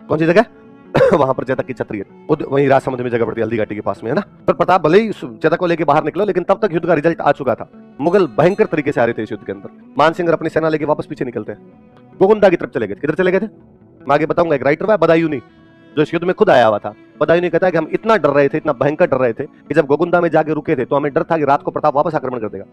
कौन सी जगह? वहां पर चतक की छतरी है, वहीं राजसमंद में जगह पड़ती है, हल्दीघाटी के पास में है ना। पर प्रताप भले ही चतक को लेके बाहर निकलो, लेकिन तब तक युद्ध का रिजल्ट आ चुका था। मुगल भयंकर तरीके से आ रहे थे इस युद्ध के अंदर। मान सिंह अपनी सेना लेके वापस पीछे निकलते हैं, गोगुंदा की तरफ चले गए। किधर चले गए थे मैं आगे बताऊंगा। एक राइटर है बदायूनी, जो इस युद्ध में खुद आया हुआ था। बदायूनी कहता है कि हम इतना डर रहे थे, इतना भयंकर डर रहे थे कि जब गोगुंदा में जाके रुके थे तो हमें डर था कि रात को प्रताप वापस आक्रमण कर देगा,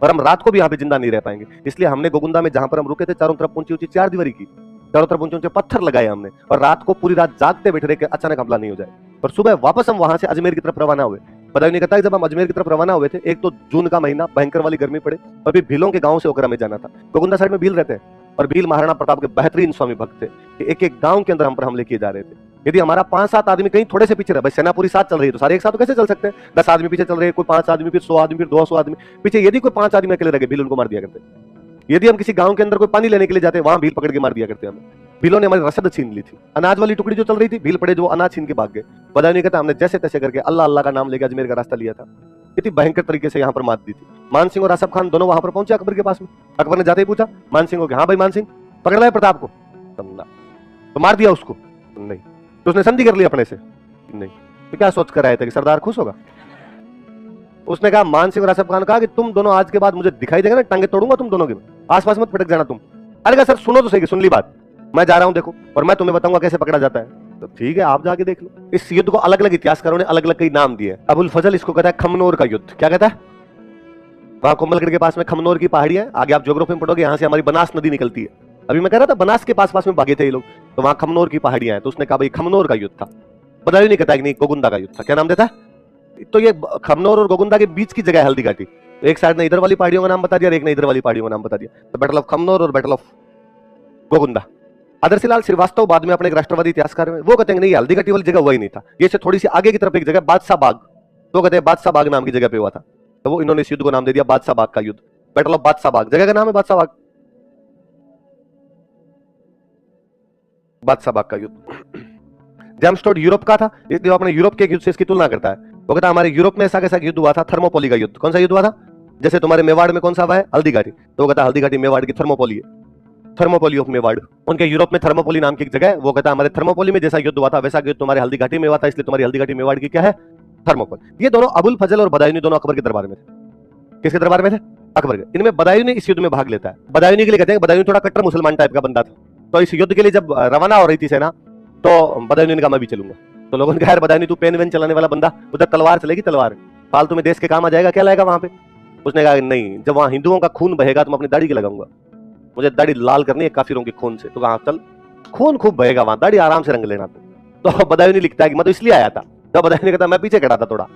और हम रात को भी यहाँ पे जिंदा नहीं रह पाएंगे। इसलिए हमने गोगुंदा में जहां पर हम रुके थे चारों तरफ ऊंची ऊंची चार दीवारी की, चारों तरफ ऊंचे ऊंचे पत्थर लगाए हमने, और रात को पूरी रात जागते बैठे रहे कि अचानक हमला नहीं हो जाए। और सुबह वापस हम वहां से अजमेर की तरफ रवाना हुए। बदायूनी कहता है जब हम अजमेर की तरफ रवाना हुए थे, एक तो जून का महीना, भयंकर वाली गर्मी पड़े, और फिर भीलों के गांव से होकर हमें जाना था। गोगुंदा साइड में भील रहते हैं, और भील महाराणा प्रताप के बेहतरीन स्वामी भक्त थे कि एक एक गांव के अंदर हम पर हमले किए जा रहे थे। यदि हमारा 5-7 आदमी कहीं थोड़े से पीछे रहे, भाई सेना पूरी साथ चल रही है तो सारे एक साथ तो कैसे चल सकते हैं? 10 आदमी पीछे चल रहे हैं, कोई 5 आदमी, फिर 100 आदमी, फिर 200 आदमी पीछे। यदि कोई 5 आदमी अकेले रह गए, भील उनको मार दिया करते। यदि हम किसी गांव के अंदर कोई पानी लेने के लिए जाते, वहां भील पकड़ के मार दिया करते हमें। भीलों ने हमारी रसद छीन ली थी, अनाज वाली टुकड़ी जो चल रही थी, भील पड़े जो अनाज छीन के भाग गए। बदायूनी कहता हमने जैसे तैसे करके अल्लाह अल्लाह का नाम लेके अजमेर का रास्ता लिया था। इतनी भयंकर तरीके से यहाँ पर मात दी थी। मान सिंह और आसफ खान दोनों वहां पर पहुंचे अकबर के पास में। अकबर ने जाते ही पूछा मान सिंह को, हाँ भाई मान सिंह पकड़ लाए प्रताप को? तो मार दिया उसको? नहीं। तो उसने संधि कर ली अपने से? नहीं। तो क्या सोच कर आए थे कि सरदार खुश होगा? उसने कहा, मान सिंह और आसफ खान कहा कि तुम दोनों आज के बाद मुझे दिखाई देगा ना, टांगे तोड़ूंगा तुम दोनों की, आसपास मत पटक जाना तुम। अरे कहा सर सुनो तो सही, सुन ली बात, मैं जा रहा हूं देखो, और मैं तुम्हें बताऊंगा कैसे पकड़ा जाता है। तो ठीक है आप जाके देख लो। इस युद्ध को अलग अलग इतिहासकारों ने अलग अलग कई नाम दिए। अबुल फजल इसको कहता है खमनोर का युद्ध। क्या कहता है? वहां कोमलगढ़ के पास में खमनोर की पहाड़ियां है, आगे आप ज्योग्राफी में पढ़ोगे, यहां से हमारी बनास नदी निकलती है। अभी मैं कह रहा था बनास के पास में भागे थे ये लोग, तो वहां खमनोर की पहाड़ियां हैं, तो उसने कहा भाई खमनोर का युद्ध था। बदायूं नहीं कहता कि नहीं गोगुंदा का युद्ध था। क्या नाम देता है? तो ये खमनोर और गोगुंदा के बीच की जगह है हल्दी घाटी। तो एक साइड ने इधर वाली पहाड़ियों का नाम बता दिया और एक ने इधर वाली पहाड़ियों का नाम बता दिया, तो बैटल ऑफ खमनोर और बैटल ऑफ गोगुंदा। आदर्श लाल श्रीवास्तव बाद में अपने एक राष्ट्रवादी इतिहासकार में वो कहते हैं नहीं हल्दी घाटी वाली जगह वही नहीं था, ये से थोड़ी सी आगे की तरफ एक जगह बादशाह बाग, तो कहते हैं बादशाह बाग नाम की जगह पे हुआ था, तो वो इन्होंने इस युद्ध को नाम दे दिया बादशाह बाग का युद्ध, बैटल ऑफ बादशाह बाग। जगह का नाम है बादशाह बाग, बादशाह बाग का युद्ध। जेम्सटोड यूरोप का था, इसलिए अपने यूरोप के युद्ध से इसकी तुलना करता है। वो कहता है हमारे यूरोप में ऐसा कैसा युद्ध हुआ था, थर्मोपोली का युद्ध। कौन सा युद्ध हुआ था? जैसे तुम्हारे मेवाड़ में कौन सा हुआ है, हल्दी घाटी, तो वो कहता है हल्दी घाटी मेवाड़ की थर्मोपोली है, थर्मोपोली ऑफ मेवाड़। उनके यूरोप में थर्मोपोली नाम की एक जगह है, वो कहता है हमारे थर्मोपोली में जैसा युद्ध हुआ था वैसा युद्ध तुम्हारे हल्दी घाटी में हुआ था, इसलिए तुम्हारी हल्दी घाटी मेवाड़ की क्या है, थर्मोपोल। ये दोनों अबुल फजल और बदायूनी दोनों अकबर के दरबार में थे। किसके दरबार में थे? अकबर के। इनमें बदायूनी इस युद्ध में भाग लेता है। बदायूनी के लिए कहते हैं बदायूनी थोड़ा कट्टर मुसलमान टाइप का बंदा था, तो इस युद्ध के लिए जब रवाना हो रही थी सेना, तो बदायूनी ने कहा मैं भी चलूंगा। तो लोगों ने कहा यार बदायूनी तू पेन वेन चलाने वाला बंदा, उधर तलवार चलेगी, तलवार फालतू में देश के काम आ जाएगा, क्या लाएगा वहां पे? उसने कहा नहीं, जब वहां हिंदुओं का खून बहेगा तो मैं अपनी दाढ़ी की लगाऊंगा, मुझे दाढ़ी लाल करनी है काफिरों के खून से। तो कहा चल खून खूब बहेगा वहां, दाढ़ी आराम से रंग लेना। तो बदायूनी लिखता है कि मैं तो इसलिए आया था। तो बदायूनी कहता मैं पीछे खड़ा था थोड़ा,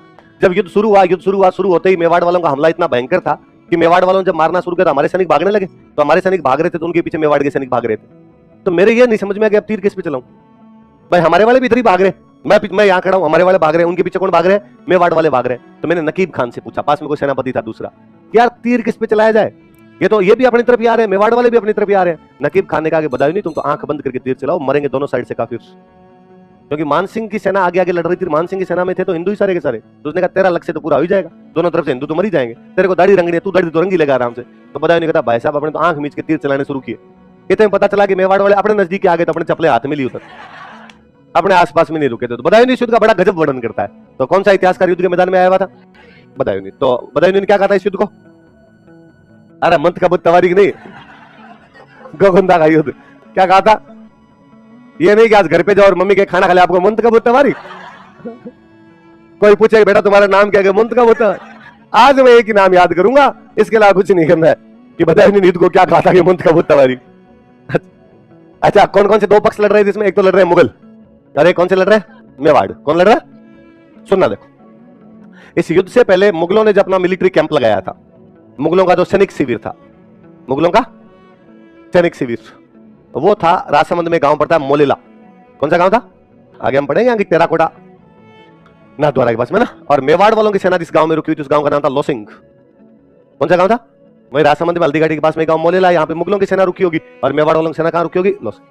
जब युद्ध शुरू होते ही मेवाड़ वालों का हमला इतना भयंकर था कि मेवाड़ वालों ने जब मारना शुरू किया तो हमारे सैनिक भागने लगे, तो हमारे सैनिक भाग रहे थे तो उनके पीछे मेवाड़ के सैनिक भाग रहे थे। तो मेरे ये नहीं समझ में आ गया अब तीर किस पे चलाऊं भाई, हमारे वाले भी इधर ही भाग रहे, मैं यहाँ खड़ा हूं, हमारे वाले भाग रहे हैं, उनके पीछे कौन भाग रहे हैं, मेवाड़ वाले भाग रहे हैं। तो मैंने नकीब खान से पूछा, पास में कोई सेनापति था दूसरा, यार तीर किस पे चलाया जाए, ये भी अपनी तरफ ही आ रहे हैं, मेवाड़ वाले भी अपनी तरफ ही आ रहे हैं। नकीब खान ने कहा कि बदायूनी तुम तो आंख बंद करके तीर चलाओ, मरेंगे दोनों साइड से काफिर, क्योंकि मान सिंह की सेना आगे आगे लड़ रही थी, मान सिंह की सेना में थे तो हिंदू ही सारे के सारे। तो उसने कहा तेरा लक्ष्य तो पूरा हो जाएगा, दोनों तरफ से हिंदू तो मर ही जाएंगे, तेरे को दाढ़ी रंगनी है, तू दाढ़ी तो रंगी लेगा आराम से। तो बदायूनी कहता भाई साहब अपने तो आंख मीच के तीर चलाने शुरू किए, इतने पता चला कि मेवाड़ वाले अपने नजदीक आ गए तो अपने चपले हाथ में ली उतर, अपने आसपास में नहीं रुके थे। तो बदायूनी इस युद्ध का बड़ा गजब वर्णन करता है। तो कौन सा इतिहासकार युद्ध के मैदान में आया हुआ था? बदायूनी। तो बदायूनी ने क्या कहा था इस युद्ध को? अरे मंत का बुत तवारीख नहीं, गोगुंदा का युद्ध। क्या कहा था? ये नहीं कि आज घर पे जाओ और मम्मी के खाना खा ले आपको मंत का बुत तवारीख। कोई पूछे बेटा तुम्हारा नाम क्या है, मंत का बुत तवारीख। आज मैं एक ही नाम याद करूंगा, इसके अलावा कुछ नहीं करना है कि बदायूनी ने युद्ध को क्या कहा था कि मंत का बुत तवारीख। अच्छा कौन कौन से दो पक्ष लड़ रहे हैं इसमें? एक तो लड़ रहे हैं मुगल, अरे कौन से लड़ रहे हैं? मेवाड़। कौन लड़ रहा है? सुनना देखो, इस युद्ध से पहले मुगलों ने जब अपना मिलिट्री कैंप लगाया था, मुगलों का जो सैनिक शिविर था, मुगलों का सैनिक शिविर वो था राजसमंद में, गांव पड़ता है मोलेला। कौन सा गांव था? आगे हम पढ़ेंगे, टेराकोटा नाथद्वारा के पास में ना। और मेवाड़ वालों की सेना जिस गांव में रुकी हुई थी उस गांव का नाम था लोसिंग। कौन सा गांव था? वही राजसमंद में हल्दी घाटी के पास में गांव मोलेला, यहाँ पे मुगलों की सेना रुकी होगी और मेवाड़ वालों की सेना कहां रुकी होगी? लोसिंग।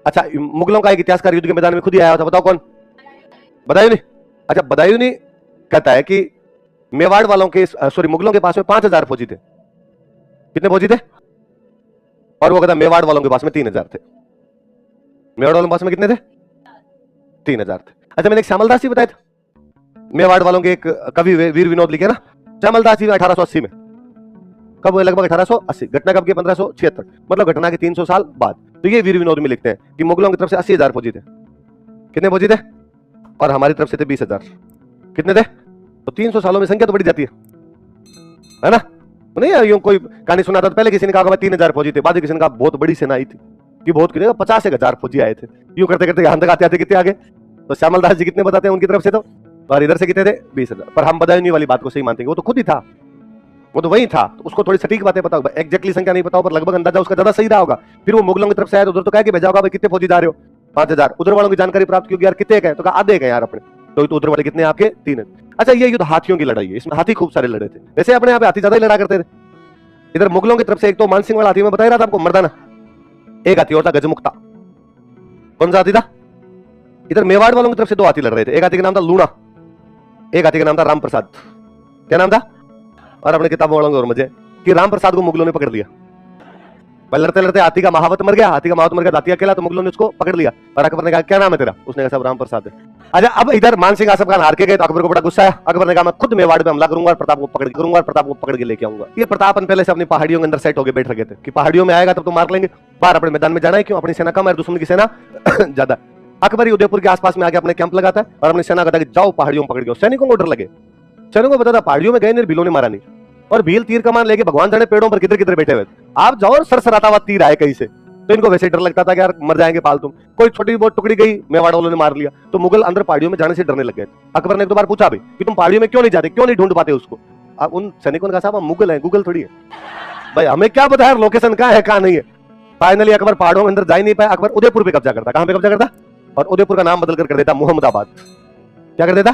अच्छा मुगलों का एक इतिहासकार युद्ध के मैदान में खुद ही आया था, बताओ कौन? बदायूनी। अच्छा बदायूनी कहता है कि मेवाड़ वालों के मुगलों के पास में 5000 फौजी थे। कितने फौजी थे? और वो कहता है मेवाड़ वालों के पास में 3000 थे। मेवाड़ वालों के पास में कितने थे? 3000 थे। अच्छा मैंने एक श्यामलदास जी बताया था, मेवाड़ वालों के एक कवि वीर विनोद लिखे ना, श्यामलदास जी 1880 में। कब हुए? लगभग 1880। घटना कब की? 1576, मतलब घटना के 300 साल बाद। तो ये वीर विनोद में लिखते हैं कि मुगलों की तरफ से 80,000 फौजी थे। कितने फौजी थे? और हमारी तरफ से थे 20,000। कितने थे? तो 300 सालों में संख्या तो बढ़ी जाती है ना? नहीं यूं कोई कहानी सुना था, पहले किसी ने कहा 3000 फौजी थे, बाद किसी ने कहा बहुत बड़ी सेना आई थी, ये बहुत कितने 50,000 फौजी आए थे। यूं करते करते यहां तक आते आते कितने आगे? तो श्यामलदास जी कितने बताते हैं उनकी तरफ से? तो और इधर से कितने थे? 20,000। पर हम बदायूनी वाली बात को सही मानते हैं, वो तो खुद ही था, वो तो वही था, तो उसको थोड़ी सटीक बातें बताओ, एग्जैक्टली संख्या नहीं बताओ पर लगभग अंदाजा उसका ज्यादा सही रहा होगा। फिर वो मुगलों की तरफ से आया तो उधर तो कह के भेजा होगा भाई कितने फौजी जा रहे हो? 5000। उधर वालों की जानकारी प्राप्त की यार कितने गए? तो कहा आधे गए यार अपने, तो उधर वाले कितने? आपके 3। अच्छा ये युद्ध हाथियों की लड़ाई है, इसमें हाथी खूब सारे लड़े थे। वैसे अपने यहाँ पे हाथी ज्यादा ही लड़ा करते थे। इधर मुगलों की तरफ से एक तो मानसिंह वाला हाथी में बता रहा था आपको, मर्दाना। एक हाथी और था गजमुक्ता। कौन सा हाथी था? इधर मेवाड़ वालों की तरफ से 2 हाथी लड़ रहे थे, एक हाथी का नाम था लूणा, एक हाथी का नाम था राम प्रसाद। क्या नाम था? और अपने किताबों वालों और मजे कि राम प्रसाद को मुगलों ने पकड़ लिया। लड़ते लड़ते हाथी का महावत मर गया, हाथी का महावत मर गया, हाथी अकेला, तो मुगलों ने उसको पकड़ लिया। और अकबर ने कहा क्या नाम है तेरा? उसने कहा साहब राम प्रसाद है। अच्छा अब इधर मानसिंह आसफ खान हार के गए तो अकबर को बड़ा गुस्सा आया। अकबर ने कहा मैं खुद मेवाड़ में हमला करूंगा और प्रताप को पकड़ के लेके आऊंगा। ये प्रतापन पहले से अपनी पहाड़ियों के अंदर सेट होकर बैठ रखे थे कि पहाड़ियों में आएगा तब तो मार लेंगे, बाहर अपने मैदान में जाना है क्यों? अपनी सेना कम है, दुश्मन की सेना ज्यादा। अकबर ही उदयपुर के आसपास में आके अपने कैंप लगाता है और अपनी सेना कहता है कि जाओ पहाड़ियों में पकड़ के। सैनिकों को डर लगे, सैनिकों को पता था पहाड़ियों में गए नहीं, बिलों ने मारा नहीं, और भील तीर कमान लेके भगवान जाने पेड़ों पर किधर किधर बैठे हुए। आप जाओ और सरसराता हुआ तीर आए कहीं से, तो इनको वैसे डर लगता था कि यार मर जाएंगे फालतू। कोई छोटी बहुत टुकड़ी गई, मेवाड़ वालों ने मार लिया, तो मुगल अंदर पहाड़ियों में जाने से डरने लग गए। अकबर ने एक दो बार पूछा भी कि तुम पहाड़ियों में क्यों नहीं जाते, क्यों नहीं ढूंढ पाते उसको। अब उन सैनिकों ने कहा साहब हम मुगल हैं, गूगल थोड़ी है भाई, हमें क्या पता है लोकेशन कहाँ है कहाँ नहीं है। फाइनली अकबर पहाड़ों में अंदर जा ही नहीं पाया। अकबर उदयपुर पे कब्जा करता। कहां पे कब्जा करता? और उदयपुर का नाम बदल कर देता मुहम्मदाबाद। क्या कर देता?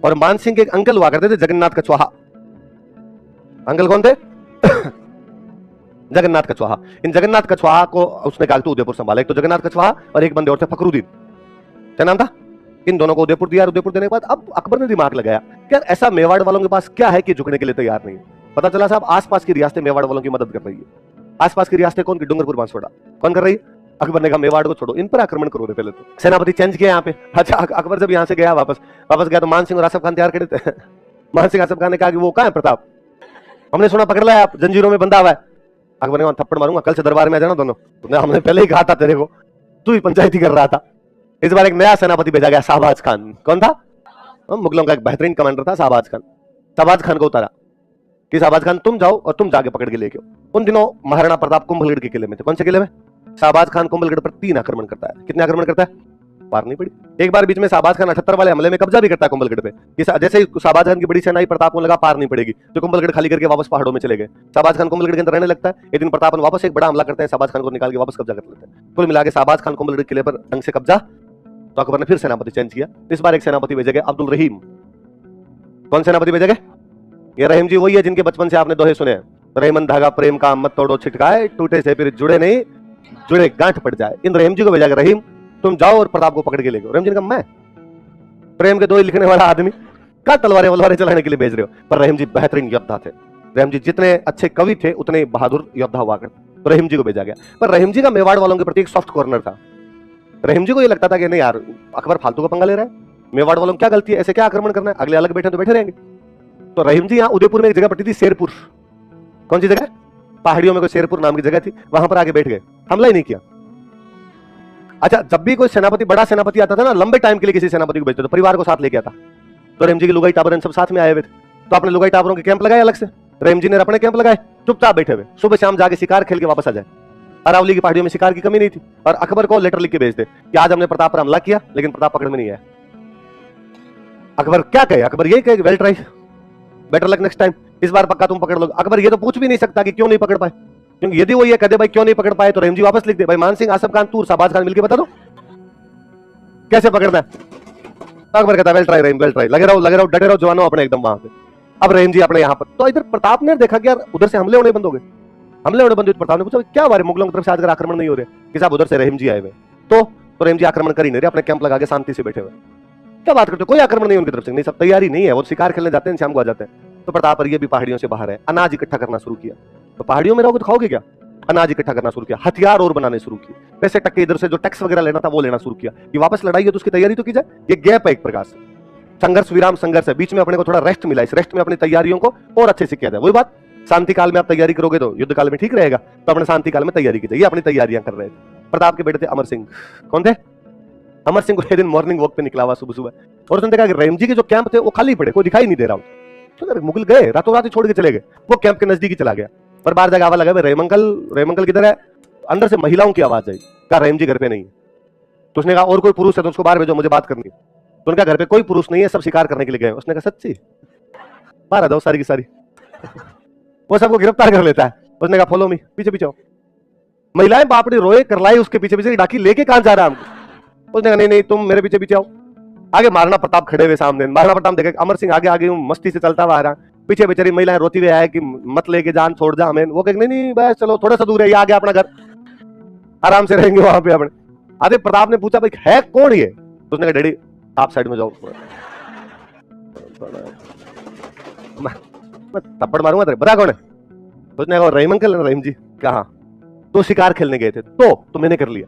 और मानसिंह के एक अंकल हुआ करते थे जगन्नाथ कछवाहा। अंकल कौन थे? जगन्नाथ कछवाहा। इन जगन्नाथ कछवाहा को उसने कहा तू उदयपुर संभाला। एक तो जगन्नाथ कछवाहा और एक बंदे और थे फखरुद्दीन, क्या नाम था? इन दोनों को उदयपुर दिया। उदयपुर देने के बाद अब अकबर ने दिमाग लगाया कि ऐसा मेवाड़ वालों के पास क्या है कि झुकने के लिए तैयार नहीं है। पता चला साहब आसपास की रियासतें मेवाड़ वालों की मदद कर रही है। आसपास की रियासतें कौन की? डूंगरपुर बांसवाड़ा कौन कर रही है? अकबर ने कहा मेवाड़ को छोड़ो, इन पर आक्रमण करो। पहले तो सेनापति चेंज किया यहाँ पे। अच्छा अकबर जब यहाँ से गया वापस गया तो मानसिंह और आसफ खान तैयार खड़े थे। मानसिंह आसफ खान ने कहा कि वो कहाँ है प्रताप? हमने सुना पकड़ लाया, आप जंजीरों में बंधा हुआ है। अकबर ने कहा थप्पड़ मारूंगा, कल से दरबार में आ जाना दोनों। हमने पहले ही कहा था तेरे को, तू ही पंचायती कर रहा था। इस बार एक नया सेनापति भेजा गया, शाहबाज खान। कौन था? मुगलों का एक बेहतरीन कमांडर था शाहबाज खान। शाहबाज खान को उतारा कि शाहबाज खान तुम जाओ और तुम जाके पकड़ के लेके आओ। उन दिनों महाराणा प्रताप कुंभलगढ़ के किले में थे। कौन से किले में? शाहबाज खान कुंभलगढ़ पर 3 आक्रमण करता है। कितने आक्रमण करता है? पार नहीं पड़ी। एक बार बीच में शाहबाज खान 78 वाले हमले में कब्जा भी करता है कुंभलगढ़ पे। जैसे ही शाहबाज खान की बड़ी सेना आई, प्रताप को लगा पार नहीं पड़ेगी, तो कुंभलगढ़ खाली करके वापस पहाड़ों में चले गए। शाहबाज खान कुंभलगढ़ के अंदर रहने लगता है। एक दिन प्रताप वापस एक बड़ा हमला करते हैं, शाहबाज खान को निकाल के वापस कब्जा कर लेते हैं। कुल मिला के शाहबाज खान कुंभलगढ़ किले पर ढंग से कब्जा। तो अकबर ने फिर सेनापति चेंज किया। इस बार एक सेनापति भेजे गए, अब्दुल रहीम। कौन सेनापति भेजे गए? ये रहीम जी वही है जिनके बचपन से आपने दोहे सुने हैं, रहीमन धागा प्रेम का मत तोड़ो छिटकाए, टूटे से फिर जुड़े नहीं, जुड़े गांठ पड़ जाए। इन रहीम जी को भेजा गया, रहीम तुम जाओ और प्रताप को पकड़ के ले गए। रहीम जी ने कहा मैं प्रेम के दोहे लिखने वाला आदमी क्या तलवारें वलवारें चलाने के लिए भेज रहे हो? पर रहीम जी बेहतरीन योद्धा थे। रहीम जी जितने अच्छे कवि थे उतने बहादुर योद्धा हुआ करते। तो रहीम जी को भेजा गया। पर रहीम जी का मेवाड़ वालों के प्रति एक सॉफ्ट कॉर्नर था। रहीम जी को ये लगता था कि नहीं यार अकबर फालतू का पंगा ले रहा है, मेवाड़ वालों की क्या गलती है, ऐसे क्या आक्रमण करना है, अगले अलग बैठे तो बैठे रहेंगे। तो रहीम जी यहाँ उदयपुर में एक जगह पड़ती थी शेरपुर। कौन सी जगह? पहाड़ियों में कोई शेरपुर नाम की जगह थी, वहां पर आके बैठ गए, हमला ही नहीं किया। अच्छा जब भी कोई सेनापति बड़ा सेनापति आता था ना, लंबे टाइम के लिए किसी सेनापति को भेजते तो परिवार को साथ लेके आता। तो रहीम जी की लुगाई टाबर सब साथ में आए हुए थे। तो आपने लुगाई टाबरों के कैंप लगाए अलग से, रहीम जी ने अपने कैंप लगाए, चुपचाप बैठे हुए, सुबह शाम जाके शिकार खेल के वापस आ जाए। अरावली की पहाड़ियों में शिकार की कमी नहीं थी। और अकबर को लेटर लिख के भेजते कि आज हमने प्रताप पर हमला किया लेकिन प्रताप पकड़ में नहीं आया। अकबर क्या कहे? अकबर यही कहे well try, better luck next time, इस बार पक्का तुम पकड़ लो। अकबर ये तो पूछ भी नहीं सकता कि क्यों नहीं पकड़ पाए, क्योंकि यदि वो ये कहते भाई क्यों नहीं पकड़ पाए तो रहीम जी वापस लिख दे भाई मानसिंह आसफ खान तू शाहबाज खान मिलकर बता दो कैसे पकड़ना है। तो अकबर कहता वेल ट्राई रहीम वेल ट्राई, लगे रहो डटे रहो जवानों अपने एकदम वहां पे। अब रहीम जी अपने यहाँ पर, तो इधर प्रताप ने देखा कि यार उधर से हमले होने बंद हो गए। हमले होने बंद हुए। प्रताप ने पूछा क्या बारे मुगलों की तरफ से आज आक्रमण नहीं हो रहे कि साहब उधर से रहीम जी आए हुए। तो रहीम जी आक्रमण कर ही नहीं रहे, अपने कैंप लगा के शांति से बैठे हुए। क्या बात करते हो, कोई आक्रमण नहीं उनकी तरफ से, नहीं सब तैयारी नहीं है, वो शिकार खेलने जाते हैं शाम को आ जाते हैं। तो प्रताप ये भी पहाड़ियों से बाहर है, अनाज इकट्ठा करना शुरू किया। तो पहाड़ियों में रहोगे तो खाओगे क्या? अनाज इकट्ठा करना शुरू किया, हथियार और बनाने शुरू किए, पैसे टक्के इधर से जो टैक्स वगैरह लेना था वो लेना शुरू किया कि वापस लड़ाई है तो उसकी तैयारी तो की जाए। ये गैप है एक प्रकार से, संघर्ष विराम संघर्ष है, बीच में अपने को थोड़ा रेस्ट मिला, इस रेस्ट में अपनी तैयारियों को और अच्छे से किया जाए। वही बात, शांति काल में आप तैयारी करोगे तो युद्ध काल में ठीक रहेगा, तो अपने शांति काल में तैयारी की जाए। अपनी तैयारियां कर रहे थे। प्रताप के बेटे थे अमर सिंह। कौन थे? अमर सिंह को एक दिन मॉर्निंग वॉक पे निकला हुआ सुबह सुबह, और उसने देखा कि रहीम जी के जो कैंप थे वो खाली पड़े, कोई दिखाई नहीं दे रहा। तो मुगल गए रातों रात ही छोड़ के चले गए, वो कैंप के नजदीक ही चला गया। पर बाहर जाकर आवाज लगा रहीम अंकल किधर है? अंदर से महिलाओं की आवाज आई, कहा रहीम जी घर पे नहीं है। तो उसने कहा और कोई पुरुष है तो उसको बाहर भेजो, मुझे बात करनी है। तो उनका घर पे कोई पुरुष नहीं है, सब शिकार करने के लिए गए। उसने कहा सच्ची? बाहर आ जाओ सारी की सारी। वो सबको गिरफ्तार कर लेता है। उसने कहा फॉलो मी, पीछे पीछे आओ। महिलाएं बाप रे रोए करलाई उसके पीछे पीछे, डाकी लेके कहां जा रहा है हमको। उसने कहा नहीं तुम मेरे पीछे पीछे आओ। आगे महाराणा प्रताप खड़े हुए सामने, महाराणा प्रताप देखे अमर सिंह आगे आगे मस्ती से चलता हुआ आ रहा, पीछे बेचारी महिलाएं रोती हुई आए कि मत लेके जान छोड़ जा हमें। वो कहे नहीं बस चलो थोड़ा सा दूर है, आ गया अपना घर, आराम से रहेंगे वहां पे अपने। आगे प्रताप ने पूछा भाई है कौन ये? तो उसने कहा डैडी आप साइड में जाओ, मैं थप्पड़ मारूंगा तेरे, बता कौन है? तो उसने कहा रहीम अंकल। रहीम जी कहा? तो शिकार खेलने गए थे। तो मैंने कर लिया।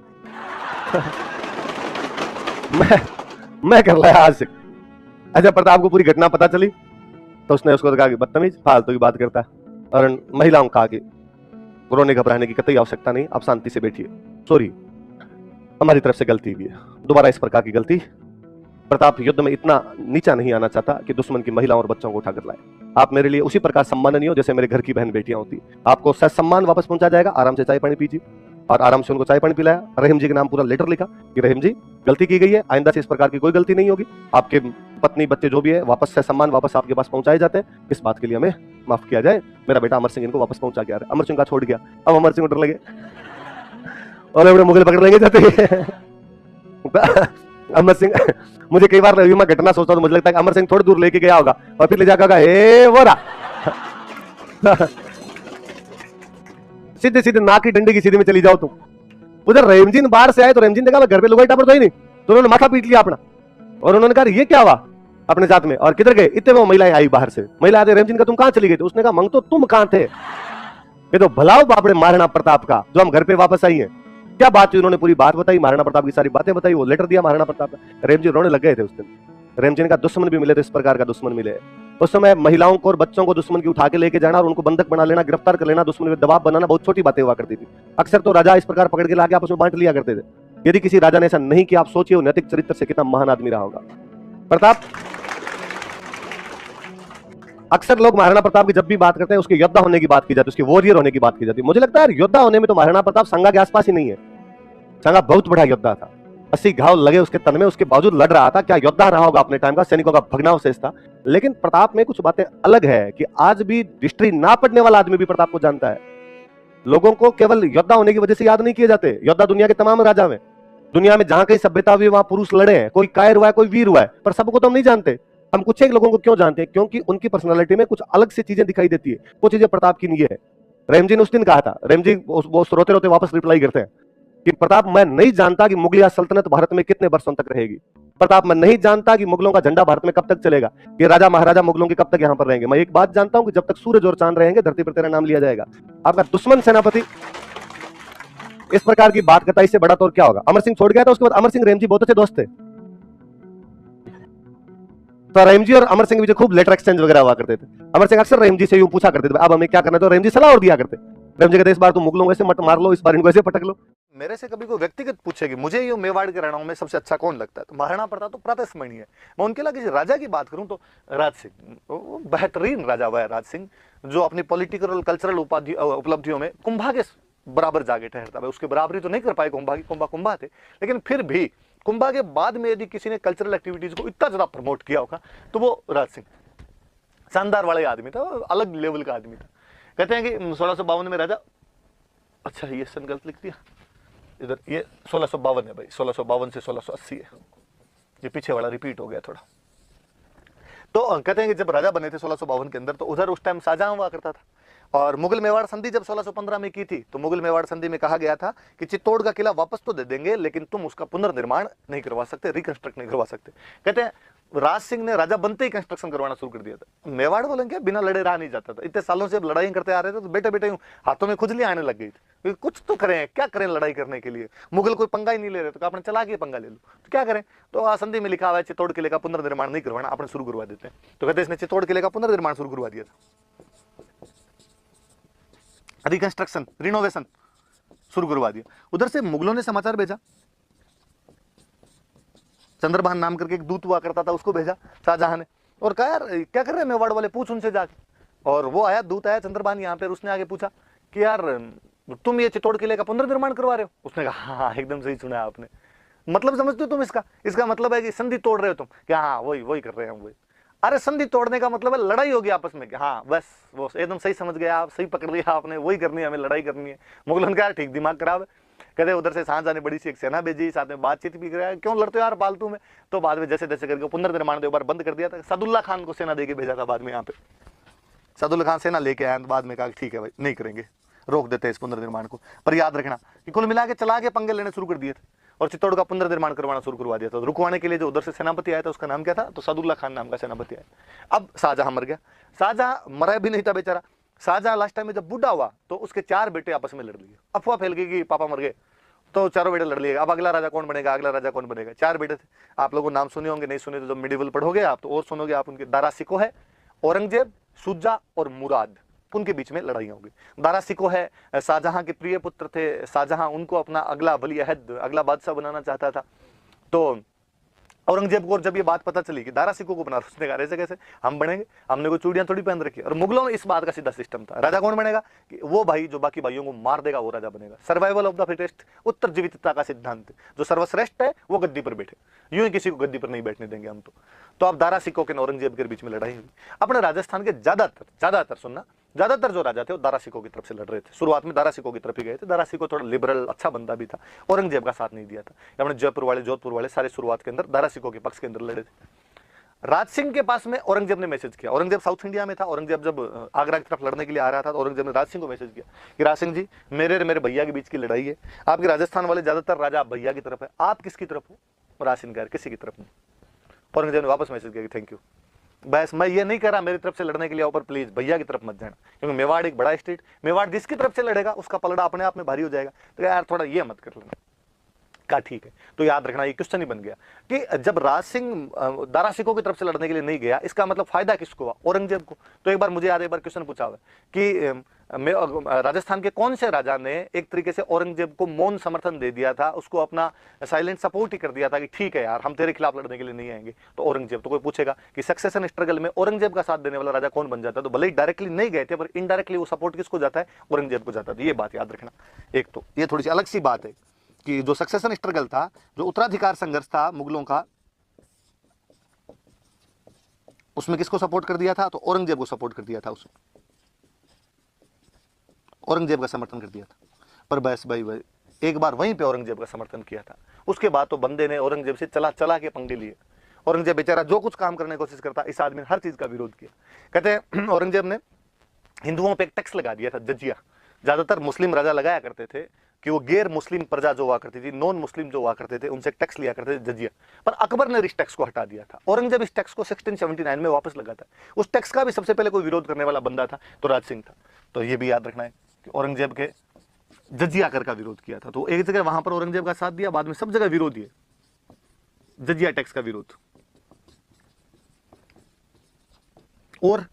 मैं कर लिया आज से। अच्छा प्रताप को पूरी घटना पता चली तो उसने उसको कहा कि बदतमीज फालतू की बात करता है, और महिलाओं को कहा कि रोने घबराने की कतई आवश्यकता नहीं, आप शांति से बैठिए, सॉरी हमारी तरफ से गलती हुई है, दोबारा इस प्रकार की गलती। प्रताप युद्ध में इतना नीचा नहीं आना चाहता कि दुश्मन की महिलाओं और बच्चों को उठाकर लाए। आप मेरे लिए उसी प्रकार सम्माननीय हो जैसे मेरे घर की बहन बेटियां होती। आपको सम्मान वापस पहुंचा जाएगा, आराम से चाय पानी पीजिए। और आराम से उनको चाय पानी पिलाया, रहीम जी के नाम पूरा लेटर लिखा कि रहीम जी गलती की गई है, आइंदा से इस प्रकार की कोई गलती नहीं होगी, आपके पत्नी बच्चे जो भी है वापस से सम्मान वापस आपके पास पहुंचाए जाते हैं, इस बात के लिए हमें माफ किया जाए। मेरा बेटा अमर सिंह इनको वापस पहुंचा के आ रहा है। अमर सिंह का छोड़ गया, अब अमर सिंह डर लगे और अपने मुगल पकड़ लेंगे जाते अमर सिंह मुझे कई बार मैं घटना सोचता हूं तो मुझे लगता है कि अमर सिंह थोड़ी दूर लेके गया होगा और फिर ले जाकर कहा हे वोरा सीधे सीधे नाक की डंडी की सीधे में चली जाओ तुम। उधर रहीमजीन बाहर से आए तो रहीमजीन ने कहा घर पे लुगाई टापर तो ही नहीं, तो उन्होंने माथा पीट लिया अपना और उन्होंने कहा ये क्या हुआ अपने साथ में, और किधर गए, इतने वो महिलाएं आई बाहर से, महिला आते रहीमजीन का तुम कहां चली गई, तो उसने कहा मंग तो तुम कहां थे, ये तो भलाओ बापड़े महाराणा प्रताप का जो हम घर पे वापस आई है। क्या बात हुई, उन्होंने पूरी बात बताई, महाराणा प्रताप की सारी बातें बताई, वो लेटर दिया महाराणा प्रताप का। रहीमजी रोने लग गए थे उस दिन। रहीमजी का दुश्मन भी मिले थे, इस प्रकार का दुश्मन मिले उस समय। महिलाओं को और बच्चों को दुश्मन की उठा के लेके जाना और उनको बंधक बना लेना, गिरफ्तार कर लेना, दुश्मन पे दबाव बनाना बहुत छोटी बातें हुआ करती थी। अक्सर तो राजा इस प्रकार पकड़ के लाके आपस में बांट लिया करते थे। यदि किसी राजा ने ऐसा नहीं किया, आप सोचिए वो नैतिक चरित्र से कितना महान आदमी रहा होगा। प्रताप अक्सर लोग महाराणा प्रताप की जब भी बात करते हैं उसके योद्धा होने की बात की जाती है, उसके वॉरियर होने की बात की जाती है। मुझे लगता है योद्धा होने में तो महाराणा प्रताप संगा के आसपास ही नहीं है। संगा बहुत बड़ा योद्धा था, 80 घाव लगे उसके तन में, उसके बावजूद लड़ रहा था। क्या योद्धा रहा होगा अपने टाइम का, सैनिकों का भगनाव शेष था। लेकिन प्रताप में कुछ बातें अलग है कि आज भी हिस्ट्री ना पढ़ने वाला आदमी भी प्रताप को जानता है। लोगों को केवल योद्धा होने की वजह से याद नहीं किए जाते। योद्धा दुनिया के तमाम राजा में, दुनिया में जहां कहीं सभ्यता हुई वहां पुरुष लड़े हैं, कोई कायर हुआ है, कोई वीर हुआ है, पर सबको तो हम नहीं जानते। हम कुछ एक लोगों को क्यों जानते हैं, क्योंकि उनकी पर्सनालिटी में कुछ अलग सी चीजें दिखाई देती है। वो चीजें प्रताप की नहीं है। रहीमजी ने उस दिन कहा था, रहीमजी वो रोते रोते वापस रिप्लाई करते हैं कि प्रताप मैं नहीं जानता कि मुगलिया सल्तनत भारत में कितने वर्षों तक रहेगी। प्रताप मैं नहीं जानता कि मुगलों का झंडा भारत में कब तक चलेगा, ये राजा महाराजा मुगलों के कब तक यहां पर रहेंगे। मैं एक बात जानता हूं कि जब तक सूरज और चांद रहेंगे धरती पर तेरा नाम लिया जाएगा। आपका दुश्मन सेनापति इस प्रकार की बात करता है, इससे बड़ा तो और क्या होगा। अमर सिंह छोड़ गया था, उसके बाद अमर सिंह रहीमजी बहुत अच्छे दोस्त थे। तो रहीमजी और अमर सिंह के बीच खूब लेटर एक्सचेंज वगैरह हुआ करते थे। अमर सिंह अक्सर रहीमजी से यूं पूछा करते थे अब हमें क्या करना है, तो रहीमजी सलाह और दिया करते। रहीमजी कहते इस बार तुम मुगलों को ऐसे मत मार लो, इस बार इनको ऐसे पटक लो। मेरे से कभी कोई व्यक्तिगत पूछेगी मुझे ये मेवाड़ के राणाओं में सबसे अच्छा कौन लगता है, तो महाराणा प्रताप तो प्रातस्मरणीय है। मैं उनके अलावा किसी राजा की बात करूं तो राज सिंह बेहतरीन राजा हुआ है। राज सिंह जो अपनी पॉलिटिकल और कल्चरल उपलब्धियों में कुंभा के बराबर जाके ठहरता है। उसके बराबरी तो नहीं कर पाए कुंभा की, कुंभा थे, लेकिन फिर भी कुंभा के बाद में यदि किसी ने कल्चरल एक्टिविटीज को इतना ज्यादा प्रमोट किया होगा तो वो राज सिंह शानदार वाले आदमी था, अलग लेवल का आदमी था। कहते हैं कि 1652 में राजा, अच्छा ये सन गलत लिख दिया इधर, ये 1652 है भाई, 1652 से 1680 है, ये पीछे वाला रिपीट हो गया थोड़ा। तो कहते हैं कि जब राजा बने थे 1652 के अंदर, तो उधर उस टाइम शाहजहां हुआ करता था। और मुगल मेवाड़ संधि जब 1615 में की थी, तो मुगल मेवाड़ संधि में कहा गया था कि चित्तौड़ का किला वापस तो दे देंगे, लेकिन तुम उसका पुनर्निर्माण नहीं करवा सकते, रिकंस्ट्रक्ट नहीं करवा सकते। कहते हैं राज सिंह ने राजा बनते ही कंस्ट्रक्शन करवाना शुरू कर दिया था। मेवाड़ बोलेंगे क्या, बिना लड़े रहा नहीं जाता था। इतने सालों से अब लड़ाई करते आ रहे थे, तो बेटे बेटे हाथों में खुजलियां आने लग गई थी। कुछ तो करें, क्या करें लड़ाई करने के लिए। मुगल कोई पंगा ही नहीं ले रहे, तो आपने चला के पंगा ले लो, तो क्या करें। तो संधि में लिखा हुआ है चित्तौड़ किले का पुनर्निर्माण नहीं करवाना, आपने शुरू करवा देते हैं। तो कहते इसने चित्तौड़ किले का पुनर्निर्माण शुरू करवा दिया था, रिकंस्ट्रक्शन रिनोवेशन शुरू करवा दिया। उधर से मुगलों ने समाचार भेजा, चंद्रभान नाम करके एक दूत हुआ करता था, उसको भेजा शाहजहां ने, और कहा यार क्या कर रहे हैं मेवाड़ वाले, पूछ उनसे जाके। और वो आया, दूत आया चंद्रभान यहाँ पे, उसने आगे पूछा कि यार तुम ये चित्तौड़ किले का पुनर्निर्माण करवा रहे हो। उसने कहा हाँ एकदम सही सुना आपने, मतलब समझते हो तुम इसका मतलब है कि संधि तोड़ रहे हो तुम, क्या हाँ वही कर रहे हैं वही। अरे संधि तोड़ने का मतलब है लड़ाई होगी आपस में, हाँ बस वो एकदम सही समझ गया आप, सही पकड़ लिया आपने, वही करनी है, हमें लड़ाई करनी है। मुगलों का ठीक दिमाग खराब है। कहते उधर से शाहजहां ने बड़ी सी एक सेना भेजी, साथ में बातचीत भी कराया, क्यों लड़ते हो यार फालतू में। तो बाद में जैसे जैसे करके पुनर्निर्माण एक बार बंद कर दिया था। सादुल्ला खान को सेना देके भेजा था बाद में यहाँ पे, सादुल्ला खान सेना लेके आया, बाद में कहा ठीक है भाई नहीं करेंगे, रोक देते हैं इस पुनर्निर्माण को। पर याद रखना कि कुल मिला के चला के पंगे लेने शुरू कर दिए थे और चित्तौड़ का पुनर्निर्माण करवाना शुरू करवा दिया था। रुकवाने के लिए जो उधर से सेनापति आया था उसका नाम क्या था, तो सादुल्ला खान नाम का सेनापति आया। अब शाहजहां मर गया, शाहजहां मरा भी नहीं था बेचारा। शाहजहां लास्ट टाइम में जब बूढ़ा हुआ तो उसके 4 बेटे आपस में लड़ लिए, अफवाह फैल गई कि पापा मर गए, तो चारों बेटे लड़ लिए। अब अगला राजा कौन बनेगा, अगला राजा कौन बनेगा। 4 बेटे थे, आप लोगों नाम सुने होंगे, नहीं सुने तो जब मिडिवल पढ़ोगे आप तो और सुनोगे आप उनके। दारा सिको है, औरंगजेब, शुजा और मुराद, उनके बीच में लड़ाई होगी। दारा सिको है शाहजहां के प्रिय पुत्र थे, शाहजहां उनको अपना अगला वली अहद, अगला बादशाह बनाना चाहता था। तो औरंगजेब को जब ये बात पता चली कि दारा सिकों को बना, उसने कहा ऐसे कैसे हम बनेंगे, हमने कोई चूड़ियां थोड़ी पहन रखी है। और मुगलों में इस बात का सीधा सिस्टम था, राजा कौन बनेगा कि वो भाई जो बाकी भाइयों को मार देगा वो राजा बनेगा। सर्वाइवल ऑफ द फिटेस्ट, उत्तर जीवितता का सिद्धांत, जो सर्वश्रेष्ठ है वो गद्दी पर बैठे, यूं ही किसी को गद्दी पर नहीं बैठने देंगे हम तो अब दारा सिकों के औरंगजेब के बीच में लड़ाई हुई। अपने राजस्थान के ज्यादातर सुनना, ज्यादातर जो राजा थे वो दारा सिकों की तरफ से लड़ रहे थे। शुरुआत में दारा सिकों की तरफ ही गए थे। दारा सिको थोड़ा लिबरल अच्छा बंदा भी था, औरंगजेब का साथ नहीं दिया था। अपने जयपुर वाले जोधपुर वाले सारे शुरुआत के अंदर दारा सिकों के पक्ष के अंदर लड़े थे। राज सिंह के पास में औरंगजेब ने मैसेज किया, औरंगजेब साउथ इंडिया में था, औरंगजेब जब आगरा की तरफ लड़ने के लिए आ रहा था तो औरंगजेब ने राज सिंह को मैसेज किया कि राज सिंह जी, मेरे और मेरे भैया के बीच की लड़ाई है, आपके राजस्थान वाले ज्यादातर राजा भैया की तरफ है, आप किसकी तरफ हो? राज सिंह कह रहे किसी की तरफ नहीं। औरंगजेब ने वापस मैसेज किया कि थैंक यू, बस मैं ये नहीं कह रहा मेरी तरफ से लड़ने के लिए, ऊपर प्लीज भैया की तरफ मत जाना, क्योंकि मेवाड़ एक बड़ा स्टेट, मेवाड़ जिसकी तरफ से लड़ेगा उसका पलड़ा अपने आप में भारी हो जाएगा, तो यार थोड़ा ये मत कर लेना। कहा ठीक है। तो याद रखना ये क्वेश्चन ही बन गया कि जब राज सिंह दारा सिकों की तरफ से लड़ने के लिए नहीं गया, इसका मतलब फायदा किसको हुआ? औरंगजेब को। तो एक बार मुझे याद है, एक बार क्वेश्चन पूछा हुआ कि राजस्थान के कौन से राजा ने एक तरीके से औरंगजेब को मौन समर्थन दे दिया था, उसको अपना साइलेंट सपोर्ट ही कर दिया था कि ठीक है यार हम तेरे खिलाफ लड़ने के लिए नहीं आएंगे। तो औरंगजेब। तो कोई पूछेगा कि सक्सेशन स्ट्रगल में औरंगजेब का साथ देने वाला राजा कौन बन जाता है? तो भले ही डायरेक्टली नहीं गए थे पर इनडायरेक्टली वो सपोर्ट किसको जाता है? औरंगजेब को जाता है। ये बात याद रखना। एक तो ये थोड़ी सी अलग सी बात है कि जो सक्सेशन स्ट्रगल था, जो उत्तराधिकार संघर्ष था मुगलों का, उसमें किसको सपोर्ट कर दिया था? तो औरंगजेब को सपोर्ट कर दिया था, उसमें औरंगजेब का समर्थन कर दिया था। पर बस भाई एक बार वहीं पे औरंगजेब का समर्थन किया था, उसके बाद तो बंदे ने औरंगजेब से चला के पंगे लिए। औरंगजेब बेचारा जो कुछ काम करने की कोशिश करता, इस आदमी ने हर चीज का विरोध किया। कहते हैं औरंगजेब ने हिंदुओं पे एक टैक्स लगा दिया था, जजिया। ज्यादातर मुस्लिम राजा लगाया करते थे कि वो गैर मुस्लिम प्रजा जो हुआ करती थी, नॉन मुस्लिम जो हुआ करते थे, उनसे टैक्स लिया करते थे, जजिया। पर अकबर ने इस टैक्स को हटा दिया था। औरंगजेब इस टैक्स को 1679 में वापस लगाता है। उस टैक्स का भी सबसे पहले कोई विरोध करने वाला बंदा था तो राज सिंह था। तो ये भी याद रखना है कि औरंगजेब के जजिया कर का विरोध किया था। तो एक जगह वहां पर औरंगजेब का साथ दिया, बाद में सब जगह विरोध है, जजिया टैक्स का विरोध। और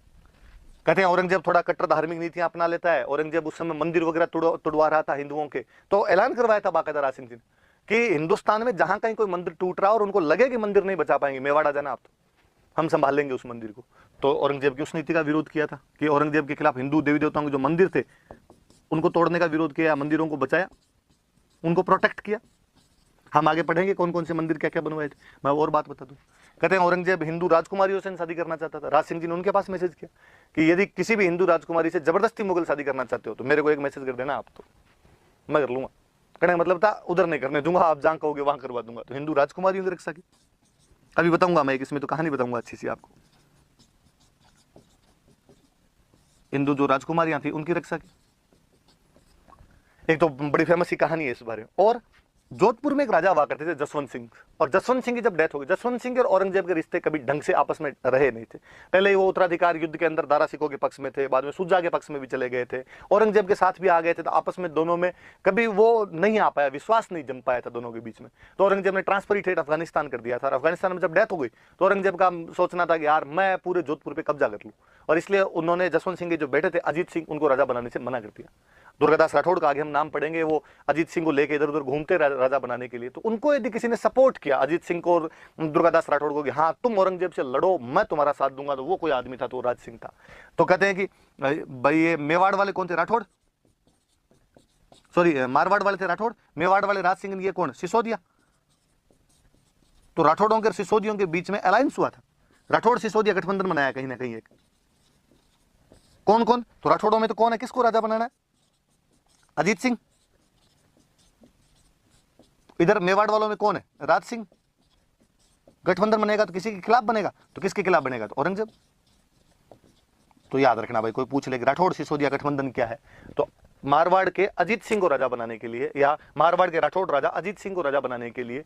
कहते हैं औरंगजेब थोड़ा कट्टर धार्मिक नीतियां अपना लेता है। औरंगजेब उस समय मंदिर वगैरह तुड़वा रहा था हिंदुओं के, तो ऐलान करवाया था बाकायदा राज सिंह जी ने कि हिंदुस्तान में जहां कहीं कोई मंदिर टूट रहा और उनको लगे कि मंदिर नहीं बचा पाएंगे, मेवाड़ आ जाना आप, तो हम संभाल लेंगे उस मंदिर को। तो औरंगजेब की उस नीति का विरोध किया था कि औरंगजेब के खिलाफ हिंदू देवी देवताओं के जो मंदिर थे उनको तोड़ने का विरोध किया, मंदिरों को बचाया, उनको प्रोटेक्ट किया। हम आगे पढ़ेंगे कौन कौन से मंदिर क्या क्या बनवाए थे। मैं और बात बता दूं, कहते हैं औरंगजेब हिंदू राजकुमारियों से शादी करना चाहता था। राज सिंह जी ने उनके पास मैसेज किया कि यदि किसी भी हिंदू राजकुमारी से जबरदस्ती मुगल शादी करना चाहते हो तो मेरे को एक मैसेज कर देना, आप तो मैं कर लूंगा। कहने का मतलब था उधर नहीं करने दूंगा, आप जहां कहोगे वहां करवा दूंगा। तो हिंदू राजकुमारियों की रक्षा की, अभी बताऊंगा मैं, इसमें तो कहानी बताऊंगा अच्छी सी आपको। हिंदू जो राजकुमारियां थी उनकी रक्षा की, एक तो बड़ी फेमस सी कहानी है इस बारे में। और जोधपुर में एक राजा हुआ करते थे जसवंत सिंह, और जसवंत सिंह की जब डेथ हो गई, जसवंत सिंह और औरंगजेब के रिश्ते कभी ढंग से आपस में रहे नहीं थे। पहले वो उत्तराधिकार युद्ध के अंदर दारा सिकों के पक्ष में थे, बाद में सुजा के पक्ष में भी चले गए थे, औरंगजेब के साथ भी आ गए थे, तो आपस में दोनों में कभी वो नहीं आ पाया, विश्वास नहीं जम पाया था दोनों के बीच में। तो औरंगजेब ने ट्रांसफर ही ठेठ अफगानिस्तान कर दिया था। अफगानिस्तान में जब डेथ हो गई तो औरंगजेब का सोचना था कि यार मैं पूरे जोधपुर पर कब्जा कर लूँ, और इसलिए उन्होंने जसवंत सिंह के जो बेटे थे अजीत सिंह, उनको राजा बनाने से मना कर दिया। दुर्गादास राठौड़ का आगे हम नाम पढ़ेंगे, वो अजीत सिंह को लेकर इधर उधर घूमते राजा बनाने के लिए। तो उनको यदि किसी ने सपोर्ट किया अजीत सिंह को और दुर्गादास राठौड़ को कि हाँ तुम औरंगजेब से लड़ो, मैं तुम्हारा साथ दूंगा, तो वो कोई आदमी था तो राज सिंह था। तो कहते हैं कि भाई ये मेवाड़ वाले कौन थे? राठौड़, सॉरी मारवाड़ वाले थे राठौड़, मेवाड़ वाले राज सिंह, ये कौन? सिसोदिया। तो राठौड़ों के सिसोदियों के बीच में अलायंस हुआ था, राठौड़ सिसोदिया गठबंधन बनाया कहीं ना कहीं एक। कौन कौन? तो राठौड़ों में तो कौन है, किसको राजा बनाना है? अजीत सिंह। इधर मेवाड़ वालों में कौन है? राज सिंह। गठबंधन बनेगा तो किसी के खिलाफ बनेगा, तो किसके खिलाफ बनेगा? तो औरंगजेब। तो याद रखना भाई, कोई पूछ ले राठौड़ सिसोदिया गठबंधन क्या है, तो मारवाड़ के अजीत सिंह को राजा बनाने के लिए, या मारवाड़ के राठौड़ राजा अजीत सिंह को राजा बनाने के लिए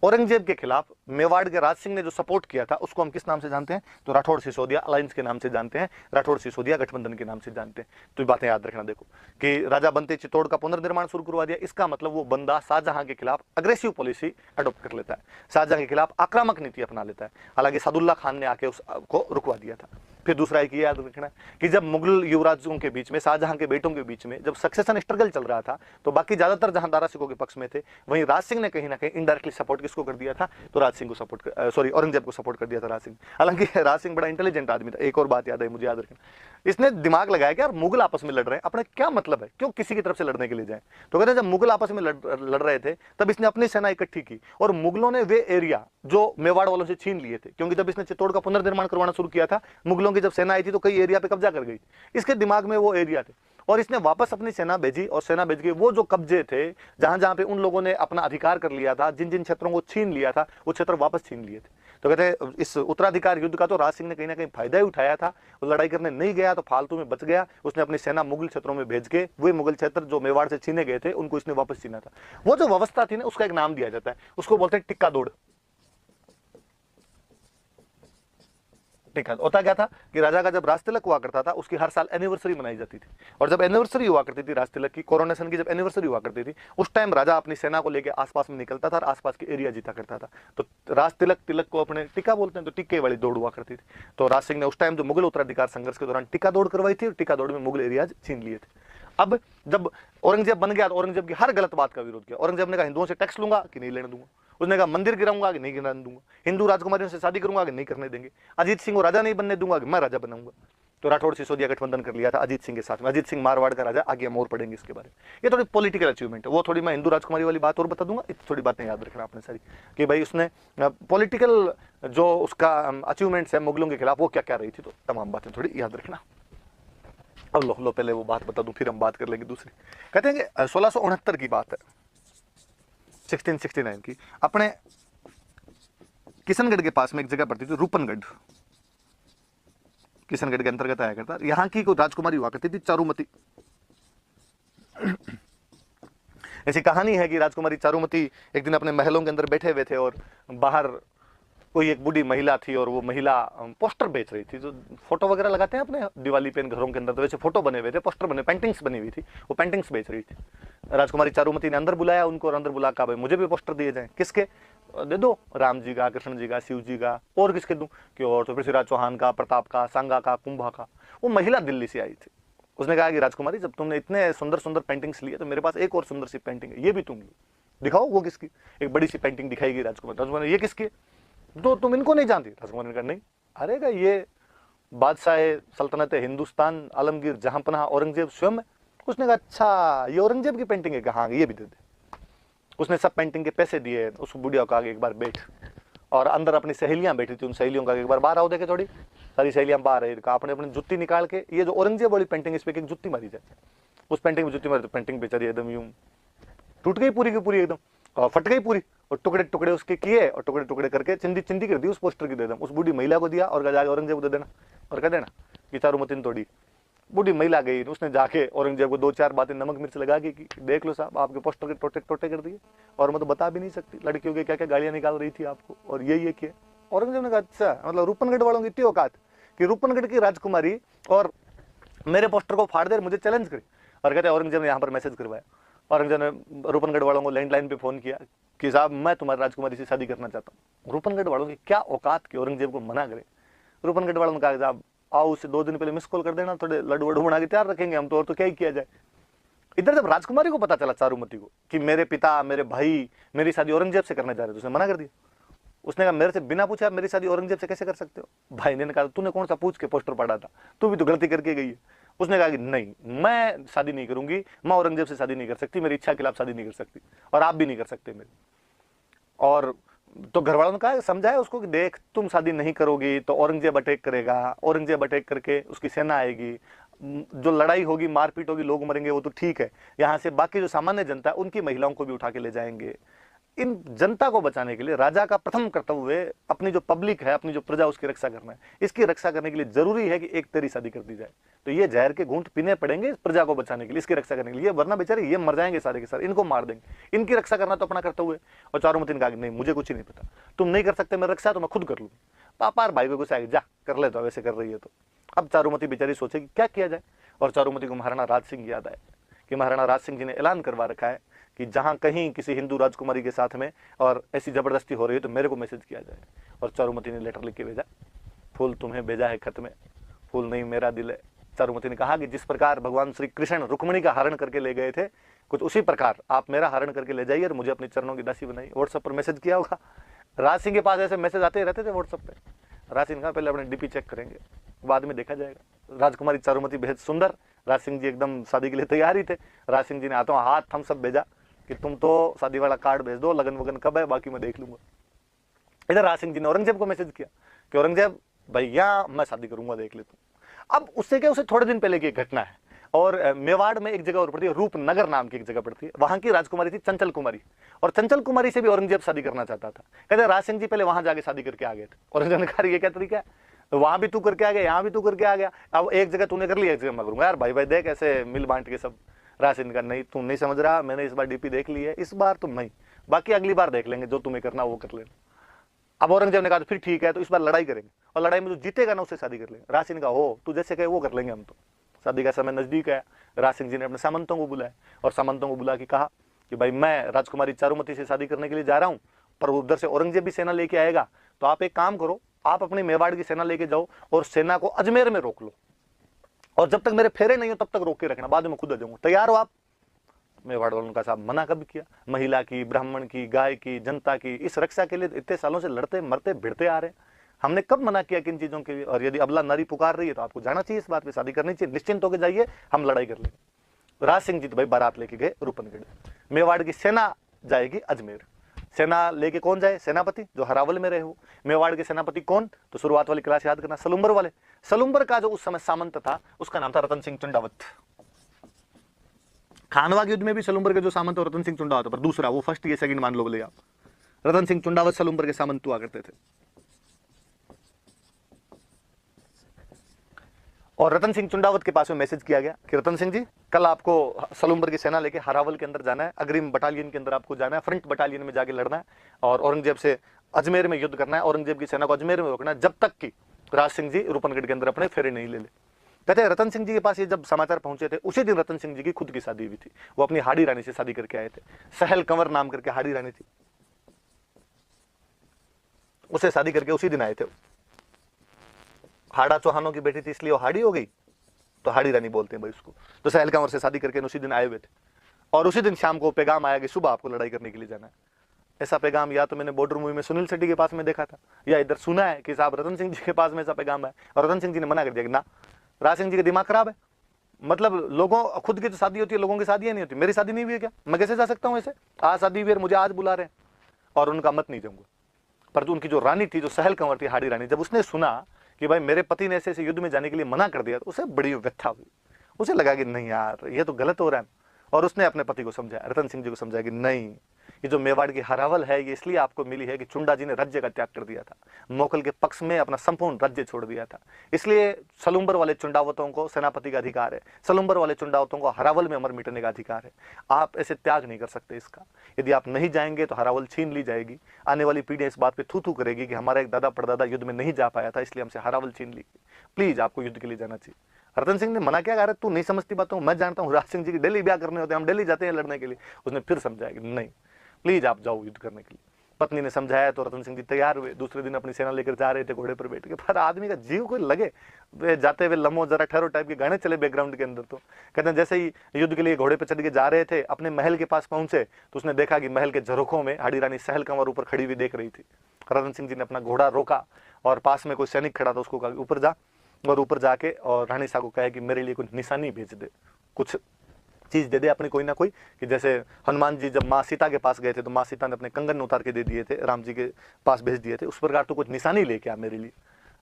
औरंगजेब के खिलाफ मेवाड़ के राज सिंह ने जो सपोर्ट किया था उसको हम किस नाम से जानते हैं? तो राठौड़ सिसोदिया अलायंस के नाम से जानते हैं, राठौड़ सिसोदिया गठबंधन के नाम से जानते हैं। तो ये बातें याद रखना। देखो कि राजा बनते चित्तौड़ का पुनर्निर्माण शुरू करवा दिया, इसका मतलब वो बंदा शाहजहां के खिलाफ अग्रेसिव पॉलिसी अडॉप्ट कर लेता है, शाहजहां के खिलाफ आक्रामक नीति अपना लेता है। हालांकि सादुल्ला खान ने आके उसको रुकवा दिया था। फिर दूसरा एक ये याद रखना कि जब मुगल युवराजों के बीच में, शाहजहां के बेटों के बीच में जब सक्सेशन स्ट्रगल चल रहा था, तो बाकी ज्यादातर जहां दारा सिंह के पक्ष में थे, वहीं राज सिंह ने कहीं ना कहीं इनडायरेक्टली सपोर्ट किसको कर दिया था, तो राज सिंह को सपोर्ट, सॉरी औरंगजेब को सपोर्ट कर दिया था राज सिंह। हालांकि राज सिंह बड़ा इंटेलिजेंट आदमी था। एक और बात याद है मुझे, याद रखना, इसने दिमाग लगाया कि यार मुगल आपस में लड़ रहे हैं, अपने क्या मतलब है, क्यों किसी की तरफ से लड़ने के लिए जाए। तो कहते हैं जब मुगल आपस में लड़ रहे थे तब इसने अपनी सेना इकट्ठी की, और मुगलों ने वे एरिया जो मेवाड़ वालों से छीन लिए थे, क्योंकि जब इसने चित्तौड़ का पुनर्निर्माण करवाना शुरू किया था, मुगलों की जब सेना आई थी तो कई एरिया पे कब्जा कर गई, इसके दिमाग में वो एरिया थे, और इसने वापस अपनी सेना भेजी, और सेना भेज के वो जो कब्जे थे, जहां जहां पे उन लोगों ने अपना अधिकार कर लिया था, जिन जिन क्षेत्रों को छीन लिया था, वो क्षेत्र वापस छीन लिए थे। तो कहते हैं इस उत्तराधिकार युद्ध का तो राज सिंह ने कहीं ना कहीं फायदा ही उठाया था, वो लड़ाई करने नहीं गया तो फालतू में बच गया, उसने अपनी सेना मुगल क्षेत्रों में भेज के वे मुगल क्षेत्र जो मेवाड़ से छीने गए थे उनको इसने वापस छीना था। वो जो व्यवस्था थी ना, उसका एक नाम दिया जाता है, उसको बोलते हैं टिक्का दौड़। होता क्या था कि राजा का जब राज तिलक हुआ करता था, उसकी हर साल एनिवर्सरी मनाई जाती थी, और जब एनिवर्सरी हुआ करती थी राज तिलक की, कोरोनेशन की जब एनिवर्सरी हुआ करती थी, उस टाइम राजा अपनी सेना को लेकर आसपास में निकलता था और आसपास के एरिया जीता करता था। तो राज तिलक को अपने टिक्का बोलते हैं, तो टिक्के वाली दौड़ हुआ करती थी। तो राज सिंह ने उस टाइम जो मुगल उत्तराधिकार संघर्ष के दौरान टिक्का दौड़ करवाई थी, और टिक्का दौड़ में मुगल एरियाज छीन लिए थे। अब जब औरंगजेब बन गया तो औरंगजेब की हर गलत बात का विरोध किया। औरंगजेब ने कहा हिंदुओं से टैक्स लूंगा कि नहीं लेने दूंगा, उसने कहा मंदिर गिराऊंगा कि नहीं गिराने दूंगा, हिंदू राजकुमारियों से शादी करूंगा कि नहीं करने देंगे, अजीत सिंह को राजा नहीं बनने दूंगा कि मैं राजा बनाऊंगा। तो राठौड़ सिसोदिया गठबंधन कर लिया था अजीत सिंह के साथ में। अजीत सिंह मारवाड़ का राजा, आगे हम और पढ़ेंगे इसके बारे में। ये थोड़ी पॉलिटिकल अचीवमेंट है, वो थोड़ी मैं हिंदू राजकुमारी वाली बात और बता दूंगा, थोड़ी बातें याद रखना आपने सारी, कि भाई उसने पॉलिटिकल जो उसका अचीवमेंट्स है मुगलों के खिलाफ वो क्या क्या रही थी, तो तमाम बातें थोड़ी याद रखना। अब लो पहले वो बात बता दूं, फिर हम बात कर लेंगे दूसरी। कहते हैं कि 1669 की बात है, 1669 की, अपने किशनगढ़ के पास में एक जगह पड़ती थी रूपनगढ़, किशनगढ़ के अंतर्गत आया करता। यहाँ की कोई राजकुमारी हुआ करती थी चारुमती। ऐसी कहानी है कि राजकुमारी चारुमती एक दिन अपने महलों के अंदर बैठे हुए थे, और बाहर कोई एक बूढ़ी महिला थी, और वो महिला पोस्टर बेच रही थी, जो फोटो वगैरह लगाते हैं अपने दिवाली पे घरों के अंदर, तो वैसे फोटो बने हुए थे, पोस्टर बने, पेंटिंग्स बनी हुई थी, वो पेंटिंग्स बेच रही थी। राजकुमारी चारुमती ने अंदर बुलाया उनको, और अंदर बुला कर भाई मुझे भी पोस्टर दिए जाए। किसके? दे दो, राम जी का, कृष्ण जी का, शिव जी का, और किसके दूं? कि और तो पृथ्वीराज चौहान का, प्रताप का, सांगा का, कुंभा का। वो महिला दिल्ली से आई थी, उसने कहा कि राजकुमारी जब तुमने इतने सुंदर सुंदर पेंटिंग्स लिए, तो मेरे पास एक और सुंदर सी पेंटिंग है, ये भी तुम दिखाओ। वो किसकी? एक बड़ी सी पेंटिंग दिखाई गई राजकुमारी, ये किसकी? तो तुम इनको नहीं जानती? राजकुमारी ने कहा नहीं। अरे का ये बादशाह सल्तनत हिंदुस्तान आलमगीर जहांपनाह औरंगजेब स्वयं है। उसने कहा अच्छा ये औरंगजेब की पेंटिंग है? हाँ ये भी दे दे। उसने सब पेंटिंग के पैसे दिए, उस बुढ़िया को आगे एक बार बैठ, और अंदर अपनी सहेलियां बैठी थी, उन सहेलियों का एक बार बाहर आओ, देखे थोड़ी सारी सहेलियां बाहर है, आपने अपनी जुत्ती निकाल के, ये जो औरंगजेब वाली पेंटिंग इस पे एक जुत्ती मारी जाए। उस पेंटिंग में जुत्ती मारी तो पेंटिंग बेचारी एकदम यूं टूट गई पूरी की पूरी, एकदम और फट गई पूरी, और टुकड़े टुकड़े उसके किए, और टुकड़े टुकड़े करके चिंदी चिंदी कर दी उस पोस्टर की, दे दम उस बूढ़ी महिला को दिया, और जाके औरंगजेब को दे देना, और कह देना कि चारुमती ने तोड़ी। बूढ़ी महिला गई, उसने जाके औरंगजेब को दो चार बातें नमक मिर्च लगा के कि देख लो साहब आपके पोस्टर के टोटे टोटे कर दिए, और मैं तो बता भी नहीं सकती लड़कियों के क्या क्या गालियां निकाल रही थी आपको, और ये किया। औरंगजेब ने कहा अच्छा, मतलब रूपनगढ़ वालों की इतनी औकात कि रूपनगढ़ की राजकुमारी और मेरे पोस्टर को फाड़ दे, मुझे चैलेंज करे। और कहते औरंगजेब ने यहाँ पर मैसेज करवाया, औरंगजेब ने रूपनगढ़ वालों को लैंडलाइन पे फोन किया कि साहब मैं तुम्हारी राजकुमारी से शादी करना चाहता हूँ। रूपनगढ़ वालों की क्या औकात कि औरंगजेब को मना करे। रूपनगढ़ वालों ने कहा साहब आओ, उससे 2 दिन पहले मिस कॉल कर देना, थोड़े लड्डू वड्डू बना के तैयार रखेंगे हम तो, और तो क्या ही किया जाए। इधर जब राजकुमारी को पता चला चारुमती को कि मेरे पिता मेरे भाई मेरी शादी औरंगजेब से करने जा रहे थे, उसने मना कर दिया। उसने कहा मेरे से बिना पूछा मेरी शादी औरंगजेब से कैसे कर सकते हो? भाई ने कहा तूने कौन सा पूछ के पोस्टर पड़ा था, तू भी तो गलती करके गई है। उसने कहा कि नहीं मैं शादी नहीं करूंगी, मैं औरंगजेब से शादी नहीं कर सकती, मेरी इच्छा के खिलाफ शादी नहीं कर सकती, और आप भी नहीं कर सकते मेरी। और तो घर वालों ने कहा समझाया उसको कि देख तुम शादी नहीं करोगी तो औरंगजेब अटैक करेगा, औरंगजेब अटैक करके उसकी सेना आएगी, जो लड़ाई होगी मारपीट होगी लोग मरेंगे, वो तो ठीक है, यहाँ से बाकी जो सामान्य जनता है उनकी महिलाओं को भी उठा के ले जाएंगे। इन जनता को बचाने के लिए राजा का प्रथम कर्तव्य अपनी जो पब्लिक है, अपनी जो प्रजा उसकी रक्षा करना है। इसकी रक्षा करने के लिए जरूरी है कि एक तेरी शादी कर दी जाए, तो ये जहर के घूंट पीने पड़ेंगे प्रजा को बचाने के लिए, इसकी रक्षा करने के लिए, वरना बेचारे ये मर जाएंगे सारे के सारे, इनको मार देंगे। इनकी रक्षा करना तो अपना कर्तव्य है। और चारुमती ने कहा नहीं मुझे कुछ ही नहीं पता, तुम नहीं कर सकते मेरी रक्षा तो मैं खुद कर लूंगी। पापा भाई को गुस्सा जा कर ले, तो वैसे कर रही है तो। अब चारुमती बेचारी सोचे कि क्या किया जाए, और चारुमती को महाराणा राज सिंह याद आए कि महाराणा राज सिंह जी ने ऐलान करवा रखा है कि जहां कहीं किसी हिंदू राजकुमारी के साथ में और ऐसी जबरदस्ती हो रही है तो मेरे को मैसेज किया जाए। और चारुमती ने लेटर लिख के भेजा, फूल तुम्हें भेजा है खत में, फूल नहीं मेरा दिल है। चारुमती ने कहा कि जिस प्रकार भगवान श्री कृष्ण रुक्मिणी का हरण करके ले गए थे, कुछ उसी प्रकार आप मेरा हरण करके ले जाइए और मुझे अपने चरणों की दासी बनाइए। व्हाट्सएप पर मैसेज किया होगा। राज सिंह के पास ऐसे मैसेज आते रहते थे व्हाट्सएप पे। राज सिंह ने कहा पहले अपने डीपी चेक करेंगे, बाद में देखा जाएगा। राजकुमारी चारुमती बेहद सुंदर, राज सिंह जी एकदम शादी के लिए तैयार ही थे। राज सिंह जी ने हाथों हाथ थम्स अप भेजा कि तुम तो शादी वाला कार्ड भेज दो, लगन वगन कब है बाकी मैं देख लूंगा। इधर राज सिंह जी ने औरंगजेब को मैसेज किया कि औरंगजेब भैया मैं शादी करूंगा, देख ले तुम। अब उससे क्या, उसे थोड़े दिन पहले की घटना है। और मेवाड़ में एक जगह और पड़ती है, रूपनगर नाम की एक जगह पड़ती है, वहां की राजकुमारी थी चंचल कुमारी। और चंचल कुमारी से भी औरंगजेब शादी करना चाहता था। कहते राज सिंह जी पहले वहां जाके शादी करके आ गए थे। औरंगजेब ने कहा ये क्या तरीका है, तो वहां भी तू करके आ गया, यहाँ भी तू करके आ गया, अब एक जगह तूने कर लिया, एक जगह मैं करूंगा। यार भाई भाई देख ऐसे मिल बांट के सब। राज सिंह का नहीं, तू नहीं समझ रहा, मैंने इस बार डीपी देख ली है, इस बार तुम नहीं, बाकी अगली बार देख लेंगे, जो तुम्हें करना वो कर लेना। अब औरंगजेब ने कहा फिर ठीक है, तो इस बार लड़ाई करेंगे और लड़ाई में जो जीतेगा ना उससे शादी कर लेंगे। राज सिंह ने कहा हो तू जैसे कहे वो कर लेंगे हम तो, शादी का समय नजदीक है। राज सिंह जी ने अपने सामंतों को बुलाया और सामंतों को बुला के कहा कि भाई मैं राजकुमारी चारुमती से शादी करने के लिए जा रहा हूँ, पर उधर से औरंगजेब भी सेना लेके आएगा, तो आप एक काम करो, आप अपनी मेवाड़ की सेना लेके जाओ और सेना को अजमेर में रोक लो, और जब तक मेरे फेरे नहीं हो तब तक रोक के रखना, बाद में खुद आ जाऊंगा, तैयार हो आप। मेवाड़ वालों का साहब मना कब किया, महिला की, ब्राह्मण की, गाय की, जनता की, इस रक्षा के लिए इतने सालों से लड़ते मरते भिड़ते आ रहे हैं, हमने कब मना किया किन चीजों के लिए। और यदि अबला नारी पुकार रही है तो आपको जाना चाहिए, इस बात पे शादी करनी चाहिए, निश्चिंत होकर जाइए, हम लड़ाई कर लेंगे। राज सिंह जी तो भाई बारात लेके गए रूपनगढ़। मेवाड़ की सेना जाएगी अजमेर। सेना लेके कौन जाए, सेनापति जो हरावल में रहे हो। मेवाड़ के सेनापति कौन, तो शुरुआत वाली क्लास याद करना, सलुम्बर वाले। सलुम्बर का जो उस समय सामंत था उसका नाम था रतन सिंह चुंडावत। खानवा के युद्ध में भी सलुम्बर के जो सामंत रतन सिंह चुंडावत, पर दूसरा वो फर्स्ट ये सेकंड मान लो बोले आप। रतन सिंह चुंडावत सलुम्बर के सामंत हुआ करते थे। और रतन सिंह चुंडावत के पास में मैसेज किया गया कि रतन सिंह जी कल आपको सलुम्बर की सेना लेके हरावल के अंदर जाना है, अग्रिम बटालियन के अंदर आपको जाना है, फ्रंट बटालियन में जाके लड़ना है और औरंगजेब से अजमेर में युद्ध करना है, औरंगजेब की सेना को अजमेर में रोकना है जब तक कि राज सिंह जी रूपनगढ़ के अंदर अपने फेरे नहीं ले ले। कहते हैं रतन सिंह जी के पास ये जब समाचार पहुंचे थे उसी दिन रतन सिंह जी की खुद की शादी हुई थी। वो अपनी हाड़ी रानी से शादी करके आए थे, सहल कंवर नाम करके हाड़ी रानी थी, उसे शादी करके उसी दिन आए थे। हाड़ा चौहानों की बेटी थी इसलिए वो हाड़ी हो गई, तो हाड़ी रानी बोलते हैं भाई उसको। तो सहल कंवर से शादी करके उसी दिन आए हुए थे और उसी दिन शाम को पैगाम आया कि सुबह आपको लड़ाई करने के लिए जाना है। ऐसा पैगाम या तो मैंने बॉर्डर मूवी में सुनील शेट्टी के पास में देखा था, या इधर सुना है कि साहब रतन सिंह जी के पास में ऐसा पैगाम है, और रतन सिंह जी ने मना कर दिया कि ना, राज सिंह जी का दिमाग खराब है। मतलब लोगों खुद की तो शादी होती है, लोगों की शादियां नहीं होती। मेरी शादी नहीं हुई है क्या, मैं कैसे जा सकता हूँ ऐसे, आज शादी हुई है मुझे आज बुला रहे हैं, और उनका मत नहीं जाऊंगा। पर जो उनकी जो रानी थी, जो सहल कंवर थी हाड़ी रानी, जब उसने सुना कि भाई मेरे पति ने ऐसे ऐसे युद्ध में जाने के लिए मना कर दिया, तो उसे बड़ी व्यथा हुई। उसे लगा कि नहीं यार ये तो गलत हो रहा है, और उसने अपने पति को समझाया, रतन सिंह जी को समझाया कि नहीं, ये जो मेवाड़ की हरावल है ये इसलिए आपको मिली है कि चुंडा जी ने राज्य का त्याग कर दिया था, मोकल के पक्ष में अपना संपूर्ण राज्य छोड़ दिया था, इसलिए सलुम्बर वाले चुंडावतों को सेनापति का अधिकार है, सलुम्बर वाले चुंडावतों को हरावल में अमर मिटने का अधिकार है। आप ऐसे त्याग नहीं कर सकते इसका। यदि आप नहीं जाएंगे तो हरावल छीन ली जाएगी। आने वाली पीढ़ियां इस बात पे थू थू करेगी कि हमारा एक दादा परदादा युद्ध में नहीं जा पाया था, इसलिए हमसे हरावल छीन ली। प्लीज आपको युद्ध के लिए जाना चाहिए। रतन सिंह ने मना किया, अरे तू नहीं समझती बातों, मैं जानता हूँ, राज सिंह जी की डेली ब्याह करने होते हैं, हम डेली जाते हैं लड़ने के लिए। उसने फिर समझाया कि नहीं प्लीज आप जाओ युद्ध करने के लिए। पत्नी ने समझाया तो रतन सिंह जी तैयार हुए। दूसरे दिन अपनी सेना लेकर जा रहे थे घोड़े पर बैठ के, पर आदमी का जीव कोई लगे, वे जाते हुए लम्हो जरा ठहरो टाइप के गाने चले बैकग्राउंड के अंदर। तो कहते हैं जैसे ही युद्ध के लिए घोड़े पर चढ़ के जा रहे थे, अपने महल के पास पहुंचे तो उसने देखा कि महल के झरोखों में हाड़ी रानी सहल कंवर ऊपर खड़ी हुई देख रही थी। रतन सिंह जी ने अपना घोड़ा रोका और पास में कोई सैनिक खड़ा था, उसको कहा ऊपर जा, और ऊपर जाके और रानी साहब को कहा कि मेरे लिए कुछ निशानी भेज दे, कुछ चीज दे दे अपनी कोई ना कोई, कि जैसे हनुमान जी जब माँ सीता के पास गए थे तो माँ सीता ने अपने कंगन उतार के दे दिए थे, राम जी के पास भेज दिए थे, उस प्रकार तो कुछ निशानी लेके आ मेरे लिए।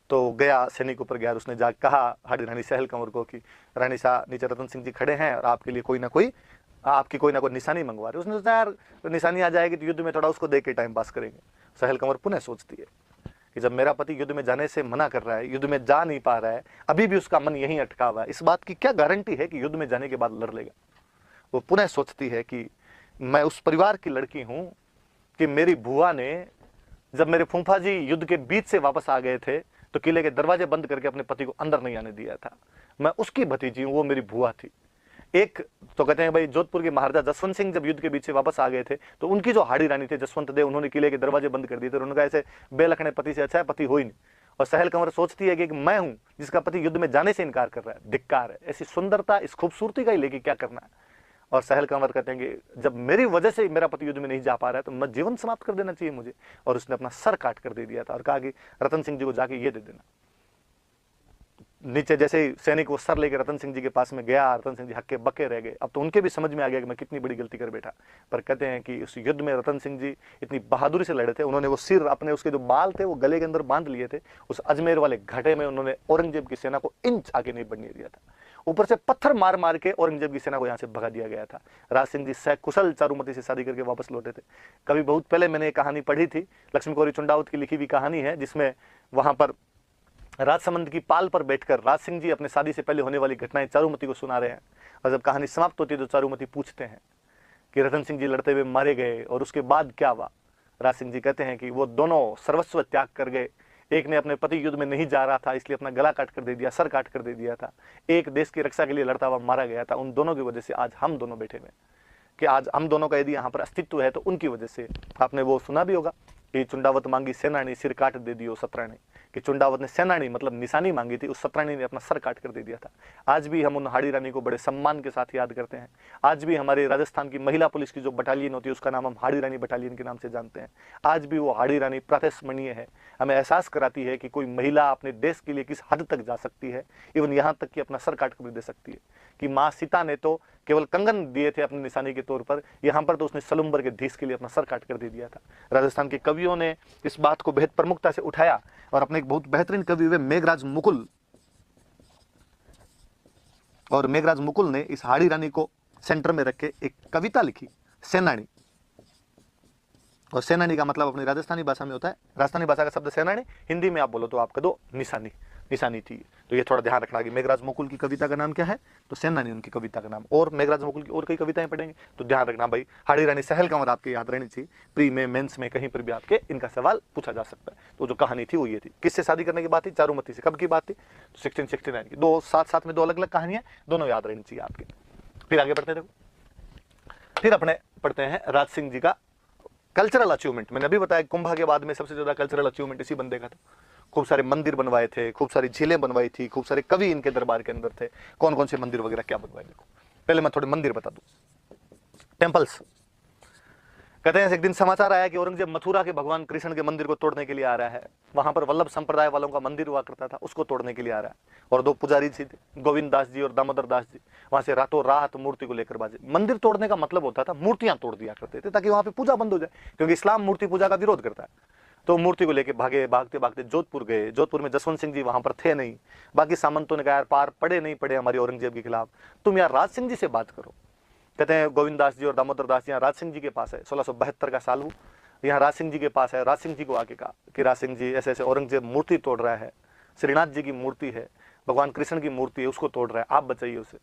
तो गया, सैनिक ऊपर गया, उसने जाकर कहा हाड़ी रानी सहल कंवर को कि रानी साहब नीचे रतन सिंह जी खड़े हैं और आपके लिए कोई ना कोई, आपकी कोई ना कोई निशानी मंगवा रहे। उसने सोचा यार निशानी आ जाएगी तो युद्ध में थोड़ा उसको देख के टाइम पास करेंगे। सहल कंवर पुनः सोचती है कि जब मेरा पति युद्ध में जाने से मना कर रहा है, युद्ध में जा नहीं पा रहा है, अभी भी उसका मन यहीं अटका हुआ है, इस बात की क्या गारंटी है कि युद्ध में जाने के बाद लड़ लेगा। वो पुनः सोचती है कि मैं उस परिवार की लड़की हूं कि मेरी बुआ ने, जब मेरे फूफा जी युद्ध के बीच से वापस आ गए थे तो किले के दरवाजे बंद करके अपने पति को अंदर नहीं आने दिया था। मैं उसकी भतीजी हूं, वो मेरी बुआ थी। एक तो कहते हैं भाई जोधपुर के महाराजा जसवंत सिंह जब युद्ध के बीच से वापस आ गए थे तो उनकी जो हाड़ी रानी थे जसवंत देव, उन्होंने किले के दरवाजे बंद कर दिए थे। उन्होंने कहा ऐसे बेलखने पति से अच्छा है, पति हो ही नहीं। और सहल कंवर सोचती है कि मैं हूं जिसका पति युद्ध में जाने से इनकार कर रहा है, धिक्कार है, ऐसी सुंदरता इस खूबसूरती का ही लेके क्या करना है। और सहल कंवर कहते हैं कि जब मेरी वजह से मेरा पति युद्ध में नहीं जा पा रहा है तो मैं जीवन समाप्त कर देना चाहिए मुझे। और उसने अपना सर काट कर दे दिया था और कहा कि रतन सिंह जी को जाके ये दे देना। नीचे जैसे ही सैनिक वो सर लेकर रतन सिंह जी के पास में गया, रतन सिंह जी हक्के बक्के रह गए। अब तो उनके भी समझ में आ गया कि मैं कितनी बड़ी गलती कर बैठा। पर कहते हैं कि उस युद्ध में रतन सिंह जी इतनी बहादुरी से लड़े थे, उन्होंने वो सिर अपने उसके जो बाल थे वो गले के अंदर बांध लिए थे। उस अजमेर वाले घाटे में उन्होंने औरंगजेब की सेना को इंच आगे नहीं बढ़ने दिया था। ऊपर से पत्थर मार मार के औरंगजेब की सेना को यहाँ से भगा दिया गया था। राज सिंह जी सकुशल चारुमती से शादी करके वापस लौटे थे। कभी बहुत पहले मैंने एक कहानी पढ़ी थी, लक्ष्मी गौरी चुंडावत की लिखी हुई कहानी है, जिसमें वहां पर राजसमंद की पाल पर बैठकर राज सिंह जी अपने शादी से पहले होने वाली घटनाएं चारुमती को सुना रहे हैं। और जब कहानी समाप्त होती है तो चारुमती पूछते हैं कि रतन सिंह जी लड़ते हुए मारे गए और उसके बाद क्या हुआ। राज सिंह जी कहते हैं कि वो दोनों सर्वस्व त्याग कर गए। एक ने अपने पति युद्ध में नहीं जा रहा था इसलिए अपना गला काट कर दे दिया, सर काट कर दे दिया था। एक देश की रक्षा के लिए लड़ता हुआ मारा गया था। उन दोनों की वजह से आज हम दोनों बैठे हुए, कि आज हम दोनों का यदि यहाँ पर अस्तित्व है तो उनकी वजह से। आपने वो सुना भी होगा कि चुंडावत मांगी सेनानी सिर काट दे दियो सतरानी, कि चुंडावत ने सेनानी मतलब निशानी मांगी थी, उस सतरानी ने अपना सर काट कर दे दिया था। आज भी हम उन हाड़ी रानी को बड़े सम्मान के साथ याद करते हैं। आज भी हमारे राजस्थान की महिला पुलिस की जो बटालियन होती है उसका नाम हम हाड़ी रानी बटालियन के नाम से जानते हैं। आज भी वो हाड़ी रानी प्रातस्मरणीय है, हमें एहसास कराती है कि कोई महिला अपने देश के लिए किस हद तक जा सकती है, इवन यहाँ तक कि अपना सर काट कर दे सकती है। कि माँ सीता ने तो केवल कंगन दिए थे अपनी निशानी के तौर पर, यहाँ पर तो उसने सलुम्बर के धीस के लिए अपना सर काट कर दे दिया था। राजस्थान के कवियों ने इस बात को बेहद प्रमुखता से उठाया और अपने एक बहुत बेहतरीन कवि हुए मेघराज मुकुल, और मेघराज मुकुल ने इस हाड़ी रानी को सेंटर में रख के एक कविता लिखी, सेनानी। और सेनानी का मतलब अपनी राजस्थानी भाषा में होता है, राजस्थानी भाषा का शब्द सेनानी, हिंदी में आप बोलो तो आपका दो निशानी, निशानी थी। तो ये थोड़ा ध्यान रखना कि मेघराज मुकुल की कविता का नाम क्या है, तो सेनानी उनकी कविता का नाम। और मेघराज मुकुल की और कई कविताएं पढ़ेंगे तो ध्यान रखना भाई, हाड़ी रानी सहल कंवर आपके याद रहनी चाहिए। प्री में, मेंस में, कहीं पर भी आपके इनका सवाल पूछा जा सकता है। तो जो कहानी थी वो ये थी। किससे शादी करने की बात थी? चारुमती से। कब की बात थी? तो 1669 की। दो साथ साथ में दो अलग अलग कहानियां, दोनों याद रहनी चाहिए आपके। फिर आगे बढ़ते देखो, फिर अपने पढ़ते हैं राज सिंह जी का कल्चरल अचीवमेंट। मैंने अभी बताया कुंभा के बाद में सबसे ज्यादा कल्चरल अचीवमेंट इसी बंदे का था। खूब सारे मंदिर बनवाए थे, खूब सारी झीलें बनवाई थी, खूब सारे कवि इनके दरबार के अंदर थे। कौन कौन से मंदिर वगैरह क्या बनवाए देखो। पहले मैं थोड़े मंदिर बता दूं, टेम्पल्स। कहते हैं एक दिन समाचार आया कि औरंगजेब मथुरा के भगवान कृष्ण के मंदिर को तोड़ने के लिए आ रहा है। वहां पर वल्लभ संप्रदाय वालों का मंदिर हुआ करता था, उसको तोड़ने के लिए आ रहा है। और दो पुजारी जी थे, गोविंद दास जी और दामोदर दास जी, वहां से रातों रात मूर्ति को लेकर बाजे। मंदिर तोड़ने का मतलब होता था मूर्तियां तोड़ दिया करते थे ताकि वहां पे पूजा बंद हो जाए, क्योंकि इस्लाम मूर्ति पूजा का विरोध करता है। तो मूर्ति को लेके भागे, भागते भागते जोधपुर गए। जोधपुर में जसवंत सिंह जी वहां पर थे नहीं। बाकी सामंतों ने कहा यार पार पड़े नहीं पड़े हमारी औरंगजेब के खिलाफ, तुम यार राज सिंह जी से बात करो। कहते हैं गोविंद दास जी और दामोदर दास जी यहाँ राज सिंह जी के पास है। 1672 का साल हो, यहाँ राज सिंह जी के पास है। राज सिंह जी को आके कहा कि राज सिंह जी ऐसे ऐसे औरंगजेब मूर्ति तोड़ रहा है, श्रीनाथ जी की मूर्ति है, भगवान कृष्ण की मूर्ति है, उसको तोड़ रहा है, आप बचाइए उसे।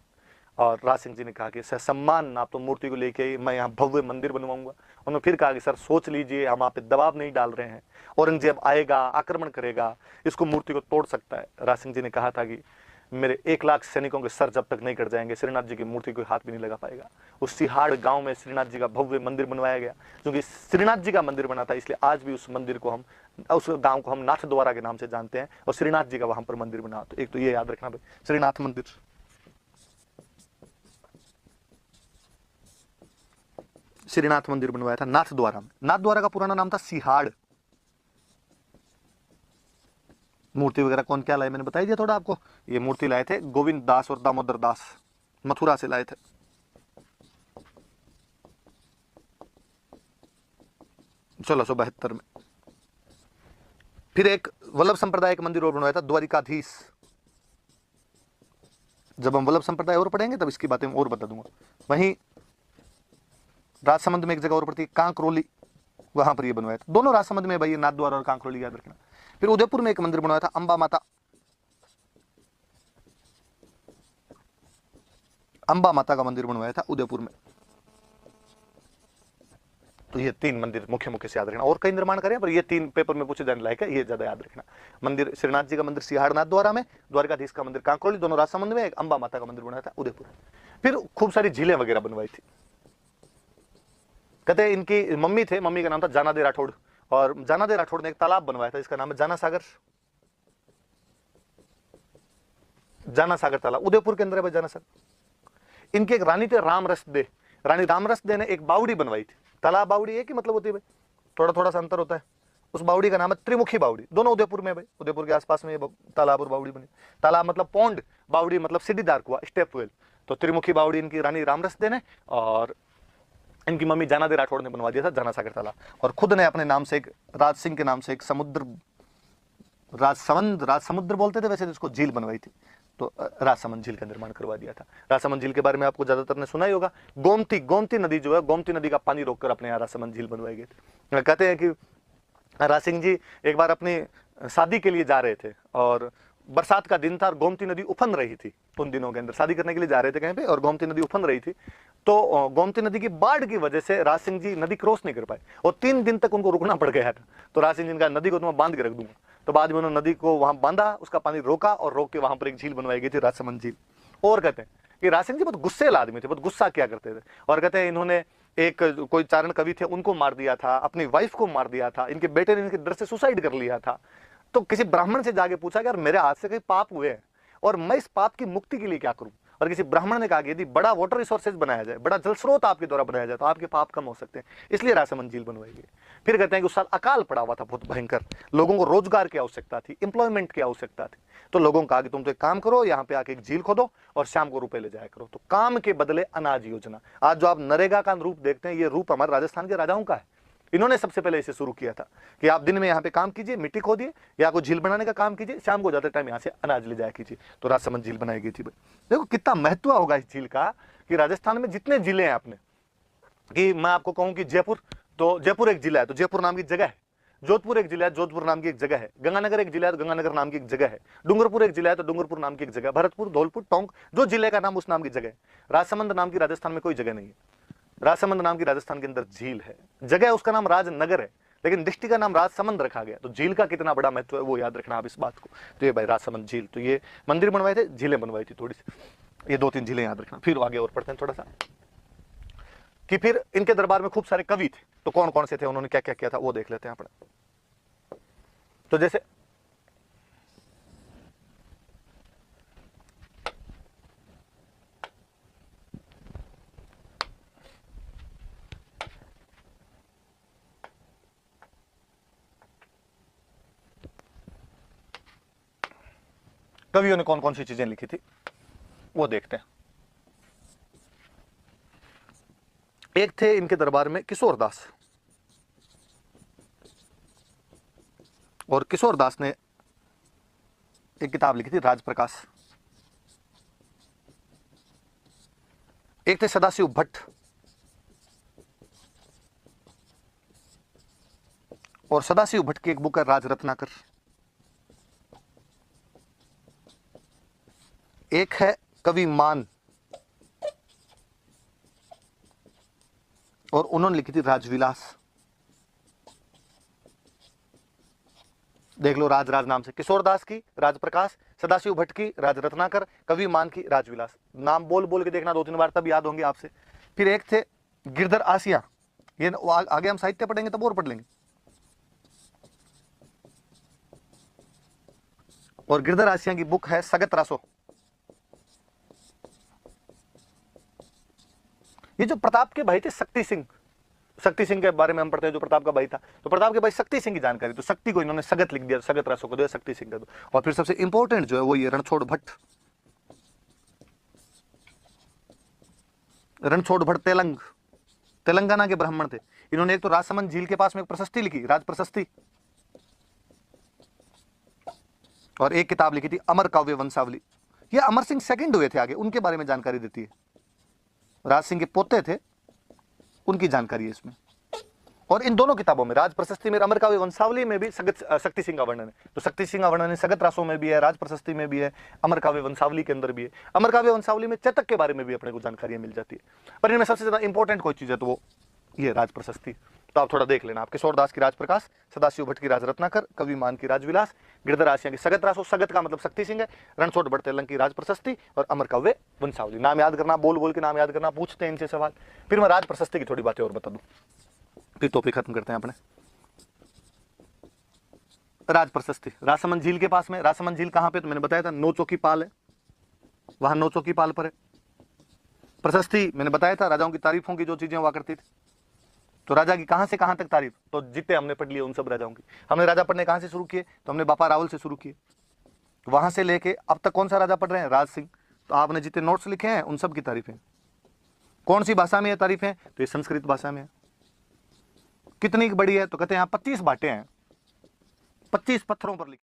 और राज सिंह जी ने कहा कि सर सम्मान, आप तो मूर्ति को लेके आई, मैं यहाँ भव्य मंदिर बनवाऊंगा। उन्होंने फिर कहा कि सर सोच लीजिए, हम आप पे दबाव नहीं डाल रहे हैं, औरंगजेब आएगा, आक्रमण करेगा, इसको मूर्ति को तोड़ सकता है। राज सिंह जी ने कहा था कि मेरे 1 लाख सैनिकों के सर जब तक नहीं कट जाएंगे श्रीनाथ जी की मूर्ति को हाथ भी नहीं लगा पाएगा। उस सिहाड़ गांव में श्रीनाथ जी का भव्य मंदिर बनवाया गया, क्योंकि श्रीनाथ जी का मंदिर बना था, इसलिए आज भी उस मंदिर को हम, उस गांव को हम नाथ द्वारा के नाम से जानते हैं। और श्रीनाथ जी का वहां पर मंदिर बना। तो एक तो ये याद रखना भाई, श्रीनाथ मंदिर। श्रीनाथ मंदिर बनवाया था नाथ द्वारा में। नाथ द्वारा का पुराना नाम था सिहाड़। मूर्ति वगैरह कौन क्या लाए मैंने बता दिया थोड़ा आपको। ये मूर्ति लाए थे गोविंद दास और दामोदर दास, मथुरा से लाए थे। सोलह सौ 72 में। फिर एक वल्लभ संप्रदाय का मंदिर और बनवाया था, द्वारिकाधीश। जब हम वल्लभ संप्रदाय और पढ़ेंगे तब इसकी बातें और बता दूंगा। वहीं राजसमंद में एक जगह और पड़ती है कांकरोली, वहां पर ये बनवाया था। दोनों राजसमंद में भाई, ये नाथ द्वारा और कांकरोली याद रखना। फिर उदयपुर में एक मंदिर बनवाया था, अंबा माता। अंबा माता का मंदिर बनवाया था उदयपुर में। तो ये 3 मंदिर मुख्य मुख्य से याद रखना। और कई निर्माण करें पर ये 3 पेपर में पूछे जाने लायक है, ये ज्यादा याद रखना। मंदिर श्रीनाथ जी का मंदिर सिहाड़ नाथ द्वारा में, द्वारकाधीश का मंदिर कांकरोली, दोनों राजसमंद में। एक अंबा माता का मंदिर बनाया था उदयपुर। फिर खूब सारी झीलें वगैरह बनवाई थी। कहते हैं इनकी मम्मी थे, मम्मी का नाम था जाना दे राठौड़, और जाना दे राठौड़ ने एक तालाब बनवाया था, इसका नाम है जाना सागर। जाना सागर तालाब उदयपुर के अंदर है भाई जाना सागर। इनकी एक रानी थे रामरस दे, रानी रामरस दे ने एक बावड़ी बनवाई थी। तालाब बावड़ी एक ही मतलब होती है भाई, थोड़ा थोड़ा सा अंतर होता है। उस बावड़ी का नाम है त्रिमुखी बावड़ी, दोनों उदयपुर में भाई, उदयपुर के आसपास में ये तालाब और बावड़ी बनी। तालाब मतलब पौंड, बावड़ी मतलब सीढ़ीदार कुआं, स्टेप वेल। तो त्रिमुखी बावड़ी इनकी रानी रामरस दे ने और इनकी मम्मी जाना दे राठौड़ ने बनवा दिया था जाना सागर तालाब। और खुद ने अपने नाम से एक राज सिंह के नाम से एक समुद्र, राज समुद्र बोलते थे वैसे, जिसको झील बनवाई थी, तो राजसमंद झील का निर्माण करवा दिया था। राजसमंद झील के बारे में आपको ज्यादातर ने सुना ही होगा। गोमती नदी जो है, गोमती नदी का पानी रोककर अपने यहाँ राजसमंद झील बनवाई गई थी। कहते हैं कि राज सिंह जी एक बार अपनी शादी के लिए जा रहे थे और बरसात का दिन था और गोमती नदी उफन रही थी। उन दिनों के अंदर शादी करने के लिए जा रहे थे कहीं पे और गोमती नदी उफन रही थी। तो गोमती नदी की बाढ़ की वजह से राज सिंह जी नदी क्रॉस नहीं कर पाए और 3 दिन तक उनको रुकना पड़ गया था। तो राज सिंह जी ने कहा नदी को तो मैं बांध के रख दूंगा। तो बाद में उन्होंने नदी को वहां बांधा, उसका पानी रोका और रोक के वहां पर एक झील बनवाई गई थी, राजसमंद झील। और कहते हैं कि राज सिंह जी बहुत गुस्सेल आदमी थे, बहुत गुस्सा किया करते थे। और कहते हैं इन्होंने एक कोई चारण कवि थे उनको मार दिया था, अपनी वाइफ को मार दिया था, इनके बेटे ने इनके डर से सुसाइड कर लिया था। तो किसी ब्राह्मण से जाके पूछा कि यार मेरे हाथ से कई पाप हुए हैं और मैं इस पाप की मुक्ति के लिए क्या करूं। और किसी ब्राह्मण ने कहा कि यदि बड़ा वाटर रिसोर्सेज बनाया जाए, बड़ा जल स्रोत आपके द्वारा बनाया जाए तो आपके पाप कम हो सकते हैं, इसलिए राजसमंद झील बनवाई गई। फिर कहते हैं कि उस साल अकाल पड़ा हुआ था बहुत भयंकर, लोगों को रोजगार की आवश्यकता थी, एम्प्लॉयमेंट की आवश्यकता थी। तो लोगों को कहा कि तुम तो एक काम करो, यहाँ पे आके एक झील खोदो और शाम को रुपए ले जाया करो। तो काम के बदले अनाज योजना, आज जो आप नरेगा का रूप देखते हैं, ये रूप हमारे राजस्थान के राजाओं का है। इन्होंने सबसे पहले इसे शुरू किया था कि आप दिन में यहाँ पे काम कीजिए, मिट्टी खोदिए या कोई झील बनाने का काम कीजिए, शाम को जाते टाइम यहाँ से अनाज ले जाया कीजिए। तो राजसमंद झील बनाई गई थी। देखो कितना महत्व होगा इस झील का कि राजस्थान में जितने जिले हैं आपने, कि मैं आपको कहूं कि जयपुर, तो जयपुर एक जिला है तो जयपुर नाम की जगह है। जोधपुर एक जिला है, जोधपुर नाम की एक जगह है। गंगानगर एक जिला है तो गंगानगर नाम की एक जगह है। डूंगरपुर एक जिला है तो डूंगरपुर नाम की एक जगह। भरतपुर, धौलपुर, टोंक, जो जिले का नाम उस नाम की जगह है। राजसमंद नाम की राजस्थान में कोई जगह नहीं है। राजसमंद नाम की राजस्थान के अंदर झील है, जगह उसका नाम राजनगर है, लेकिन डिस्ट्रिक्ट का नाम राजसमंद रखा गया। तो झील का कितना बड़ा महत्व है वो याद रखना आप इस बात को। तो ये भाई राजसमंद झील, तो ये मंदिर बनवाए थे, झीलें बनवाई थी थोड़ी सी, ये 2-3 झीलें याद रखना। फिर आगे और पढ़ते हैं थोड़ा सा कि फिर इनके दरबार में खूब सारे कवि थे, तो कौन कौन से थे, उन्होंने क्या क्या किया था वो देख लेते हैं अपने। तो जैसे कवियों ने कौन कौन सी चीजें लिखी थी वो देखते हैं। एक थे इनके दरबार में किशोर दास, और किशोर दास ने एक किताब लिखी थी राजप्रकाश। एक थे सदाशिव भट्ट, और सदाशिव भट्ट की एक बुक है राज रत्नाकर। एक है कवि मान, और उन्होंने लिखी थी राजविलास। देख लो, राज नाम से, किशोर दास की राजप्रकाश, सदाशिव भट्ट की राज रत्नाकर, कवि मान की राजविलास। नाम बोल बोल के देखना 2-3 बार, तब याद होंगे आपसे। फिर एक थे गिरधर आसिया, ये आगे हम साहित्य पढ़ेंगे तब और पढ़ लेंगे। और गिरधर आसिया की बुक है सगत रासो। ये जो प्रताप के भाई थे शक्ति सिंह के बारे में हम पढ़ते हैं, जो प्रताप का भाई था, तो प्रताप के भाई शक्ति सिंह की जानकारी, तो शक्ति को इन्होंने सगत लिख दिया, सगत रासो को दो, शक्ति सिंह का दो। और फिर सबसे इंपॉर्टेंट जो है वो ये रणछोड़ भट्ट, तेलंगाना के ब्राह्मण थे। इन्होंने एक तो राजसमंद झील के पास में एक प्रशस्ति लिखी, राज प्रशस्ति, और एक किताब लिखी थी अमर काव्य वंशावली। ये अमर सिंह सेकंड हुए थे, आगे उनके बारे में जानकारी देती है। राज सिंह के पोते थे, उनकी जानकारी है इसमें। और इन दोनों किताबों में, राज प्रशस्ति में, अमर काव्य वंशावली में भी शक्ति सिंह का वर्णन है। तो शक्ति सिंह का वर्णन सगत रासों में भी है, राज प्रशस्ति में भी है, अमर काव्य वंशावली के अंदर भी है। अमर काव्य वंशावली में चेतक के बारे में भी अपने को जानकारी मिल जाती है। पर इनमें सबसे ज्यादा इंपॉर्टेंट कोई चीज है तो वो ये राज प्रशस्ति। तो आप थोड़ा देख लेना, आप किशोर दास की राजप्रकाश, सदाशिव भट्ट की राज रत्नाकर, कवि मान की राजविलास, गिरधर आसिया की सगत रासो, सगत का मतलब शक्ति सिंह है, रणछोड़ भट्ट तेलंग की राज प्रशस्ति, और अमर काव्य वंशावली। नाम याद करना, बोल बोल के नाम याद करना, पूछते हैं इनसे सवाल। फिर मैं राज प्रशस्ति की थोड़ी बातें और बता दूं, फिर टॉपिक खत्म करते हैं अपने। राज प्रशस्ति राजसमंद झील के पास में, राजसमंद झील कहां पे, तो मैंने बताया था 9 चौकी पाल है। वहां नौचों की पाल पर है। प्रशस्ति मैंने बताया था, राजाओं की तारीफों की जो चीजें हुआ करती थी। तो राजा की कहां से कहां तक तारीफ, तो जितने हमने पढ़ लिए उन सब राजाओं की। हमने राजा पढ़ने कहां से शुरू किए, तो हमने बापा रावल से शुरू किए। वहां से लेके अब तक कौन सा राजा पढ़ रहे हैं, राज सिंह। तो आपने जितने नोट्स लिखे हैं उन सब की तारीफें। कौन सी भाषा में है तारीफें, तो ये संस्कृत भाषा में है। कितनी बड़ी है, तो कहते हैं यहाँ 25 बाटें हैं, 25 पत्थरों पर लिखी।